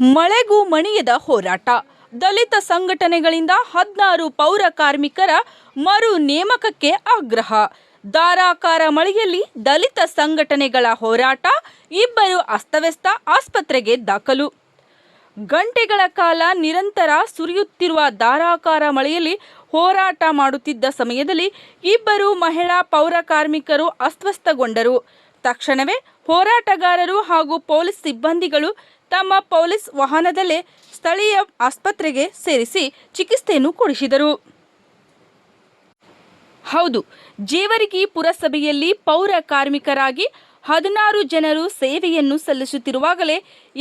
ಮಳೆಗೂ ಮಣಿಯದ ಹೋರಾಟ. ದಲಿತ ಸಂಘಟನೆಗಳಿಂದ 16 ಪೌರ ಕಾರ್ಮಿಕರ ಮರು ನೇಮಕಕ್ಕೆ ಆಗ್ರಹ. ಧಾರಾಕಾರ ಮಳೆಯಲ್ಲಿ ದಲಿತ ಸಂಘಟನೆಗಳ ಹೋರಾಟ. ಇಬ್ಬರು ಅಸ್ತವ್ಯಸ್ತ, ಆಸ್ಪತ್ರೆಗೆ ದಾಖಲು. ಗಂಟೆಗಳ ಕಾಲ ನಿರಂತರ ಸುರಿಯುತ್ತಿರುವ ಧಾರಾಕಾರ ಮಳೆಯಲ್ಲಿ ಹೋರಾಟ ಮಾಡುತ್ತಿದ್ದ ಸಮಯದಲ್ಲಿ ಇಬ್ಬರು ಮಹಿಳಾ ಪೌರ ಕಾರ್ಮಿಕರು ಅಸ್ವಸ್ಥಗೊಂಡರು. ತಕ್ಷಣವೇ ಹೋರಾಟಗಾರರು ಹಾಗೂ ಪೊಲೀಸ್ ಸಿಬ್ಬಂದಿಗಳು ತಮ್ಮ ಪೊಲೀಸ್ ವಾಹನದಲ್ಲೇ ಸ್ಥಳೀಯ ಆಸ್ಪತ್ರೆಗೆ ಸೇರಿಸಿ ಚಿಕಿತ್ಸೆಯನ್ನು ಕೊಡಿಸಿದರು. ಹೌದು, ಜೇವರ್ಗಿ ಪುರಸಭೆಯಲ್ಲಿ ಪೌರ ಕಾರ್ಮಿಕರಾಗಿ 16 ಜನರು ಸೇವೆಯನ್ನು ಸಲ್ಲಿಸುತ್ತಿರುವಾಗಲೇ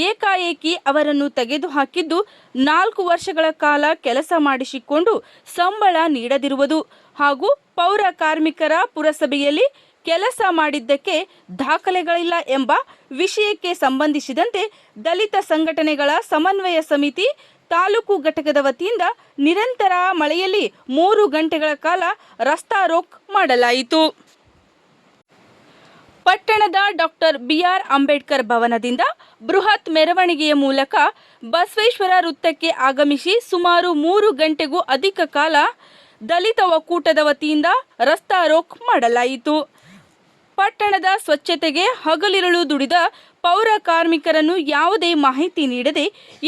ಏಕಾಏಕಿ ಅವರನ್ನು ತೆಗೆದುಹಾಕಿದ್ದು, 4 ವರ್ಷಗಳ ಕಾಲ ಕೆಲಸ ಮಾಡಿಸಿಕೊಂಡು ಸಂಬಳ ನೀಡದಿರುವುದು ಹಾಗೂ ಪೌರ ಕಾರ್ಮಿಕರ ಪುರಸಭೆಯಲ್ಲಿ ಕೆಲಸ ಮಾಡಿದ್ದಕ್ಕೆ ದಾಖಲೆಗಳಿಲ್ಲ ಎಂಬ ವಿಷಯಕ್ಕೆ ಸಂಬಂಧಿಸಿದಂತೆ ದಲಿತ ಸಂಘಟನೆಗಳ ಸಮನ್ವಯ ಸಮಿತಿ ತಾಲೂಕು ಘಟಕದ ವತಿಯಿಂದ ನಿರಂತರ ಮಳೆಯಲ್ಲಿ 3 ಗಂಟೆಗಳ ಕಾಲ ರಸ್ತಾ ರೋಕ್ ಮಾಡಲಾಯಿತು. ಪಟ್ಟಣದ ಡಾಕ್ಟರ್ ಬಿ.ಆರ್. ಅಂಬೇಡ್ಕರ್ ಭವನದಿಂದ ಬೃಹತ್ ಮೆರವಣಿಗೆಯ ಮೂಲಕ ಬಸವೇಶ್ವರ ವೃತ್ತಕ್ಕೆ ಆಗಮಿಸಿ ಸುಮಾರು 3 ಗಂಟೆಗೂ ಅಧಿಕ ಕಾಲ ದಲಿತ ಒಕ್ಕೂಟದ ವತಿಯಿಂದ ರಸ್ತಾ ರೋಕ್ ಮಾಡಲಾಯಿತು. ಪಟ್ಟಣದ ಸ್ವಚ್ಛತೆಗೆ ಹಗಲಿರುಳು ದುಡಿದ ಪೌರ ಕಾರ್ಮಿಕರನ್ನು ಯಾವುದೇ ಮಾಹಿತಿ ನೀಡದೆ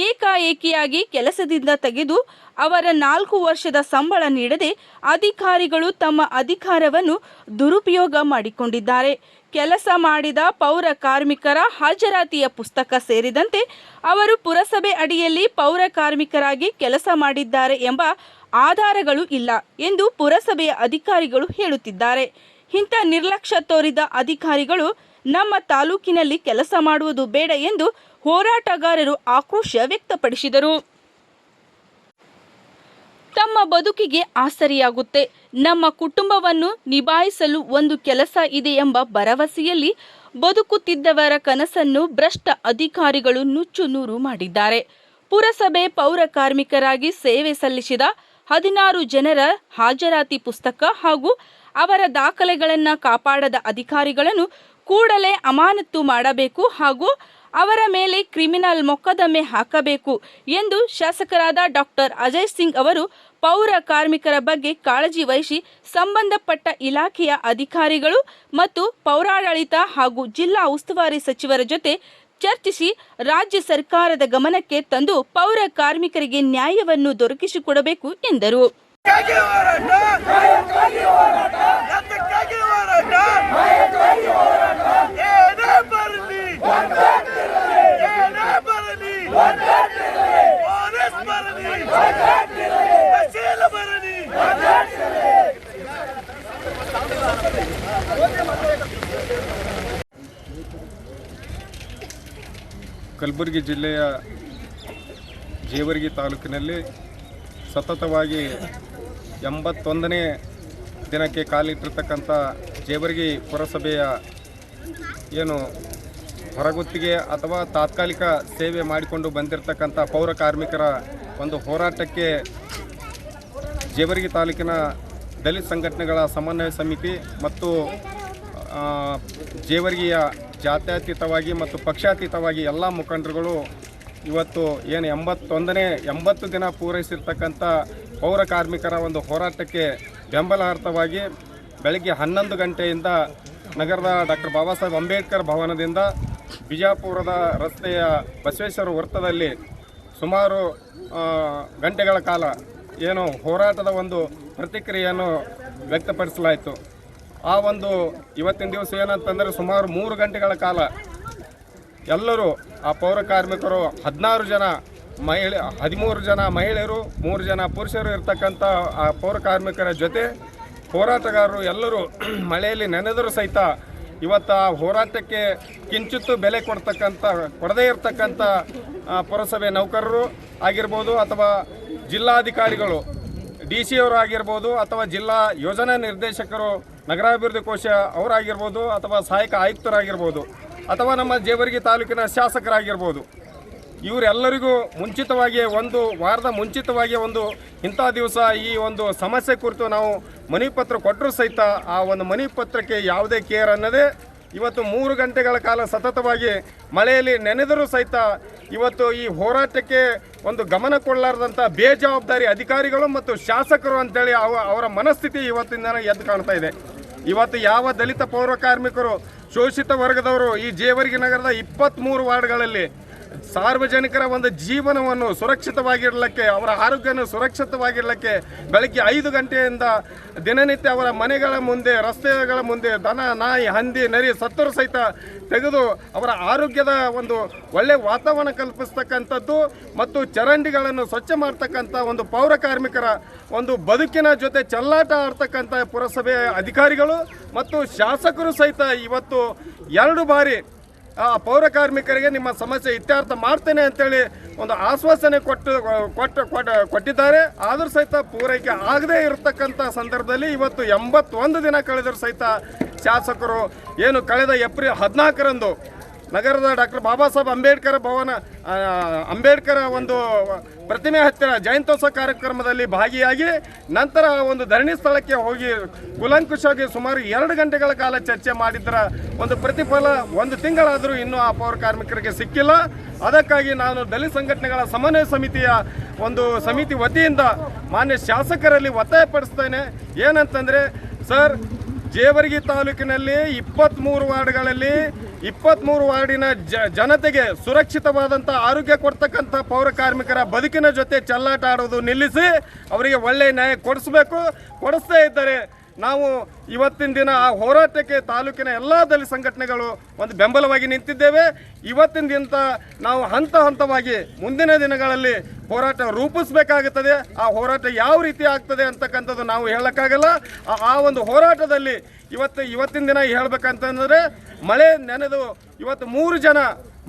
ಏಕಾಏಕಿಯಾಗಿ ಕೆಲಸದಿಂದ ತೆಗೆದು ಅವರ 4 ವರ್ಷದ ಸಂಬಳ ನೀಡದೆ ಅಧಿಕಾರಿಗಳು ತಮ್ಮ ಅಧಿಕಾರವನ್ನು ದುರುಪಯೋಗ ಮಾಡಿಕೊಂಡಿದ್ದಾರೆ. ಕೆಲಸ ಮಾಡಿದ ಪೌರ ಕಾರ್ಮಿಕರ ಹಾಜರಾತಿಯ ಪುಸ್ತಕ ಸೇರಿದಂತೆ ಅವರು ಪುರಸಭೆ ಅಡಿಯಲ್ಲಿ ಪೌರ ಕಾರ್ಮಿಕರಾಗಿ ಕೆಲಸ ಮಾಡಿದ್ದಾರೆ ಎಂಬ ಆಧಾರಗಳು ಇಲ್ಲ ಎಂದು ಪುರಸಭೆಯ ಅಧಿಕಾರಿಗಳು ಹೇಳುತ್ತಿದ್ದಾರೆ. ಇಂಥ ನಿರ್ಲಕ್ಷ್ಯ ತೋರಿದ ಅಧಿಕಾರಿಗಳು ನಮ್ಮ ತಾಲೂಕಿನಲ್ಲಿ ಕೆಲಸ ಮಾಡುವುದು ಬೇಡ ಎಂದು ಹೋರಾಟಗಾರರು ಆಕ್ರೋಶ ವ್ಯಕ್ತಪಡಿಸಿದರು. ತಮ್ಮ ಬದುಕಿಗೆ ಆಸರೆಯಾಗುತ್ತೆ, ನಮ್ಮ ಕುಟುಂಬವನ್ನು ನಿಭಾಯಿಸಲು ಒಂದು ಕೆಲಸ ಇದೆ ಎಂಬ ಭರವಸೆಯಲ್ಲಿ ಬದುಕುತ್ತಿದ್ದವರ ಕನಸನ್ನು ಭ್ರಷ್ಟ ಅಧಿಕಾರಿಗಳು ನುಚ್ಚು ನೂರು ಮಾಡಿದ್ದಾರೆ. ಪುರಸಭೆ ಪೌರ ಕಾರ್ಮಿಕರಾಗಿ ಸೇವೆ ಸಲ್ಲಿಸಿದ 16 ಜನರ ಹಾಜರಾತಿ ಪುಸ್ತಕ ಹಾಗೂ ಅವರ ದಾಖಲೆಗಳನ್ನು ಕಾಪಾಡದ ಅಧಿಕಾರಿಗಳನ್ನು ಕೂಡಲೇ ಅಮಾನತು ಮಾಡಬೇಕು ಹಾಗೂ ಅವರ ಮೇಲೆ ಕ್ರಿಮಿನಲ್ ಮೊಕದ್ದಮೆ ಹಾಕಬೇಕು ಎಂದು ಶಾಸಕರಾದ ಡಾಕ್ಟರ್ ಅಜಯ್ ಸಿಂಗ್ ಅವರು ಪೌರ ಕಾರ್ಮಿಕರ ಬಗ್ಗೆ ಕಾಳಜಿ ವಹಿಸಿ ಸಂಬಂಧಪಟ್ಟ ಇಲಾಖೆಯ ಅಧಿಕಾರಿಗಳು ಮತ್ತು ಪೌರಾಡಳಿತ ಹಾಗೂ ಜಿಲ್ಲಾ ಉಸ್ತುವಾರಿ ಸಚಿವರ ಜೊತೆ ಚರ್ಚಿಸಿ ರಾಜ್ಯ ಸರ್ಕಾರದ ಗಮನಕ್ಕೆ ತಂದು ಪೌರ ಕಾರ್ಮಿಕರಿಗೆ ನ್ಯಾಯವನ್ನು ದೊರಕಿಸಿಕೊಡಬೇಕು ಎಂದರು. ಕಲಬುರಗಿ ಜಿಲ್ಲೆಯ ಜೇವರ್ಗಿ ತಾಲೂಕಿನಲ್ಲಿ ಸತತವಾಗಿ 81ನೇ ದಿನಕ್ಕೆ ಕಾಲಿಟ್ಟಿರ್ತಕ್ಕಂಥ ಜೇವರ್ಗಿ ಪುರಸಭೆಯ ಏನು ಹೊರಗುತ್ತಿಗೆ ಅಥವಾ ತಾತ್ಕಾಲಿಕ ಸೇವೆ ಮಾಡಿಕೊಂಡು ಬಂದಿರತಕ್ಕಂಥ ಪೌರ ಕಾರ್ಮಿಕರ ಒಂದು ಹೋರಾಟಕ್ಕೆ ಜೇವರ್ಗಿ ತಾಲೂಕಿನ ದಲಿತ ಸಂಘಟನೆಗಳ ಸಮನ್ವಯ ಸಮಿತಿ ಮತ್ತು ಜೇವರ್ಗಿಯ ಜಾತ್ಯತೀತವಾಗಿ ಮತ್ತು ಪಕ್ಷಾತೀತವಾಗಿ ಎಲ್ಲ ಮುಖಂಡರುಗಳು ಇವತ್ತು ಏನು 80 ದಿನ ಪೂರೈಸಿರ್ತಕ್ಕಂಥ ಪೌರ ಕಾರ್ಮಿಕರ ಒಂದು ಹೋರಾಟಕ್ಕೆ ಬೆಂಬಲಾರ್ಥವಾಗಿ ಬೆಳಗ್ಗೆ 11 ಗಂಟೆಯಿಂದ ನಗರದ ಡಾಕ್ಟರ್ ಬಾಬಾ ಸಾಹೇಬ್ ಅಂಬೇಡ್ಕರ್ ಭವನದಿಂದ ಬಿಜಾಪುರದ ರಸ್ತೆಯ ಬಸವೇಶ್ವರ ವೃತ್ತದಲ್ಲಿ ಸುಮಾರು ಗಂಟೆಗಳ ಕಾಲ ಏನು ಹೋರಾಟದ ಒಂದು ಪ್ರತಿಕ್ರಿಯೆಯನ್ನು ವ್ಯಕ್ತಪಡಿಸಲಾಯಿತು. ಆ ಒಂದು ಇವತ್ತಿನ ದಿವಸ ಏನಂತಂದರೆ ಸುಮಾರು 3 ಗಂಟೆಗಳ ಕಾಲ ಎಲ್ಲರೂ ಆ ಪೌರ ಕಾರ್ಮಿಕರು 16 ಜನ 13 ಜನ ಮಹಿಳೆಯರು 3 ಜನ ಪುರುಷರು ಇರ್ತಕ್ಕಂಥ ಆ ಪೌರ ಕಾರ್ಮಿಕರ ಜೊತೆ ಹೋರಾಟಗಾರರು ಎಲ್ಲರೂ ಮಳೆಯಲ್ಲಿ ನೆನೆದರೂ ಸಹಿತ ಇವತ್ತು ಆ ಹೋರಾಟಕ್ಕೆ ಕಿಂಚಿತ್ತು ಬೆಲೆ ಕೊಡದೇ ಇರತಕ್ಕಂಥ ಪುರಸಭೆ ನೌಕರರು ಆಗಿರ್ಬೋದು ಅಥವಾ ಜಿಲ್ಲಾಧಿಕಾರಿಗಳು DC ಅವರು ಆಗಿರ್ಬೋದು ಅಥವಾ ಜಿಲ್ಲಾ ಯೋಜನಾ ನಿರ್ದೇಶಕರು ನಗರಾಭಿವೃದ್ಧಿ ಕೋಶ ಅವರಾಗಿರ್ಬೋದು ಅಥವಾ ಸಹಾಯಕ ಆಯುಕ್ತರಾಗಿರ್ಬೋದು ಅಥವಾ ನಮ್ಮ ಜೇವರ್ಗಿ ತಾಲೂಕಿನ ಶಾಸಕರಾಗಿರ್ಬೋದು, ಇವರೆಲ್ಲರಿಗೂ ಮುಂಚಿತವಾಗಿ ಒಂದು ವಾರದ ಮುಂಚಿತವಾಗಿ ಇಂಥ ದಿವಸ ಈ ಒಂದು ಸಮಸ್ಯೆ ಕುರಿತು ನಾವು ಮನವಿ ಪತ್ರ ಕೊಟ್ಟರೂ ಸಹಿತ ಆ ಒಂದು ಮನವಿ ಪತ್ರಕ್ಕೆ ಯಾವುದೇ ಕೇರ್ ಅನ್ನದೇ ಇವತ್ತು 3 ಗಂಟೆಗಳ ಕಾಲ ಸತತವಾಗಿ ಮಳೆಯಲ್ಲಿ ನೆನೆದರೂ ಸಹಿತ ಇವತ್ತು ಈ ಹೋರಾಟಕ್ಕೆ ಒಂದು ಗಮನ ಕೊಡಲಾರದಂಥ ಬೇಜವಾಬ್ದಾರಿ ಅಧಿಕಾರಿಗಳು ಮತ್ತು ಶಾಸಕರು ಅಂತೇಳಿ ಅವರ ಮನಸ್ಥಿತಿ ಇವತ್ತಿನ ಎದ್ದು ಕಾಣ್ತಾ ಇದೆ. ಇವತ್ತು ಯಾವ ದಲಿತ ಪೌರ ಕಾರ್ಮಿಕರು ಶೋಷಿತ ವರ್ಗದವರು ಈ ಜೇವರ್ಗಿ ನಗರದ 23 ವಾರ್ಡ್ಗಳಲ್ಲಿ ಸಾರ್ವಜನಿಕರ ಒಂದು ಜೀವನವನ್ನು ಸುರಕ್ಷಿತವಾಗಿರಲಿಕ್ಕೆ, ಅವರ ಆರೋಗ್ಯವನ್ನು ಸುರಕ್ಷಿತವಾಗಿರಲಿಕ್ಕೆ ಬೆಳಗ್ಗೆ 5 ಗಂಟೆಯಿಂದ ದಿನನಿತ್ಯ ಅವರ ಮನೆಗಳ ಮುಂದೆ, ರಸ್ತೆಗಳ ಮುಂದೆ ದನ, ನಾಯಿ, ಹಂದಿ, ನರಿ ಸತ್ತರು ಸಹಿತ ತೆಗೆದು ಅವರ ಆರೋಗ್ಯದ ಒಂದು ಒಳ್ಳೆಯ ವಾತಾವರಣ ಕಲ್ಪಿಸ್ತಕ್ಕಂಥದ್ದು ಮತ್ತು ಚರಂಡಿಗಳನ್ನು ಸ್ವಚ್ಛ ಮಾಡ್ತಕ್ಕಂಥ ಒಂದು ಪೌರ ಕಾರ್ಮಿಕರ ಒಂದು ಬದುಕಿನ ಜೊತೆ ಚೆಲ್ಲಾಟ ಆಡ್ತಕ್ಕಂಥ ಪುರಸಭೆ ಅಧಿಕಾರಿಗಳು ಮತ್ತು ಶಾಸಕರು ಸಹಿತ ಇವತ್ತು 2 ಬಾರಿ ಆ ಪೌರ ಕಾರ್ಮಿಕರಿಗೆ ನಿಮ್ಮ ಸಮಸ್ಯೆ ಇತ್ಯರ್ಥ ಮಾಡ್ತೇನೆ ಅಂತೇಳಿ ಒಂದು ಆಶ್ವಾಸನೆ ಕೊಟ್ಟಿದ್ದಾರೆ. ಆದರೂ ಸಹಿತ ಪೂರೈಕೆ ಆಗದೇ ಇರತಕ್ಕಂಥ ಸಂದರ್ಭದಲ್ಲಿ ಇವತ್ತು 81 ದಿನ ಕಳೆದರೂ ಸಹಿತ ಶಾಸಕರು ಏನು ಕಳೆದ ಏಪ್ರಿಲ್ 14ರಂದು ನಗರದ ಡಾಕ್ಟರ್ ಬಾಬಾ ಸಾಹೇಬ್ ಅಂಬೇಡ್ಕರ್ ಒಂದು ಪ್ರತಿಮೆ ಹತ್ತಿರ ಜಯಂತ್ಯೋತ್ಸವ ಕಾರ್ಯಕ್ರಮದಲ್ಲಿ ಭಾಗಿಯಾಗಿ ನಂತರ ಒಂದು ಧರಣಿ ಸ್ಥಳಕ್ಕೆ ಹೋಗಿ ಕೂಲಂಕುಷವಾಗಿ ಸುಮಾರು 2 ಗಂಟೆಗಳ ಕಾಲ ಚರ್ಚೆ ಮಾಡಿದ್ದರ ಒಂದು ಪ್ರತಿಫಲ 1 ತಿಂಗಳಾದರೂ ಇನ್ನೂ ಆ ಪೌರ ಕಾರ್ಮಿಕರಿಗೆ ಸಿಕ್ಕಿಲ್ಲ. ಅದಕ್ಕಾಗಿ ನಾನು ದಲಿತ ಸಂಘಟನೆಗಳ ಸಮನ್ವಯ ಸಮಿತಿಯ ಒಂದು ಸಮಿತಿ ವತಿಯಿಂದ ಮಾನ್ಯ ಶಾಸಕರಲ್ಲಿ ಒತ್ತಾಯಪಡಿಸ್ತೇನೆ. ಏನಂತಂದರೆ ಸರ್, ಜೇವರ್ಗಿ ತಾಲೂಕಿನಲ್ಲಿ 23 ವಾರ್ಡ್ಗಳಲ್ಲಿ 23 ವಾರ್ಡಿನ ಜನತೆಗೆ ಸುರಕ್ಷಿತವಾದಂಥ ಆರೋಗ್ಯ ಕೊಡ್ತಕ್ಕಂಥ ಪೌರ ಕಾರ್ಮಿಕರ ಬದುಕಿನ ಜೊತೆ ಚೆಲ್ಲಾಟ ಆಡೋದು ನಿಲ್ಲಿಸಿ ಅವರಿಗೆ ಒಳ್ಳೆಯ ನ್ಯಾಯ ಕೊಡಿಸ್ತಾ ಇದ್ದಾರೆ. ನಾವು ಇವತ್ತಿನ ದಿನ ಆ ಹೋರಾಟಕ್ಕೆ ತಾಲೂಕಿನ ಎಲ್ಲ ದಲಿತ ಸಂಘಟನೆಗಳು ಒಂದು ಬೆಂಬಲವಾಗಿ ನಿಂತಿದ್ದೇವೆ. ಇವತ್ತಿನ ದಿನ ನಾವು ಹಂತವಾಗಿ ಮುಂದಿನ ದಿನಗಳಲ್ಲಿ ಹೋರಾಟ ರೂಪಿಸಬೇಕಾಗುತ್ತದೆ. ಆ ಹೋರಾಟ ಯಾವ ರೀತಿ ಆಗ್ತದೆ ಅಂತಕ್ಕಂಥದ್ದು ನಾವು ಹೇಳೋಕ್ಕಾಗಲ್ಲ. ಆ ಒಂದು ಹೋರಾಟದಲ್ಲಿ ಇವತ್ತಿನ ದಿನ ಹೇಳ್ಬೇಕಂತಂದರೆ ಮಳೆ ನೆನೆದು ಇವತ್ತು 3 ಜನ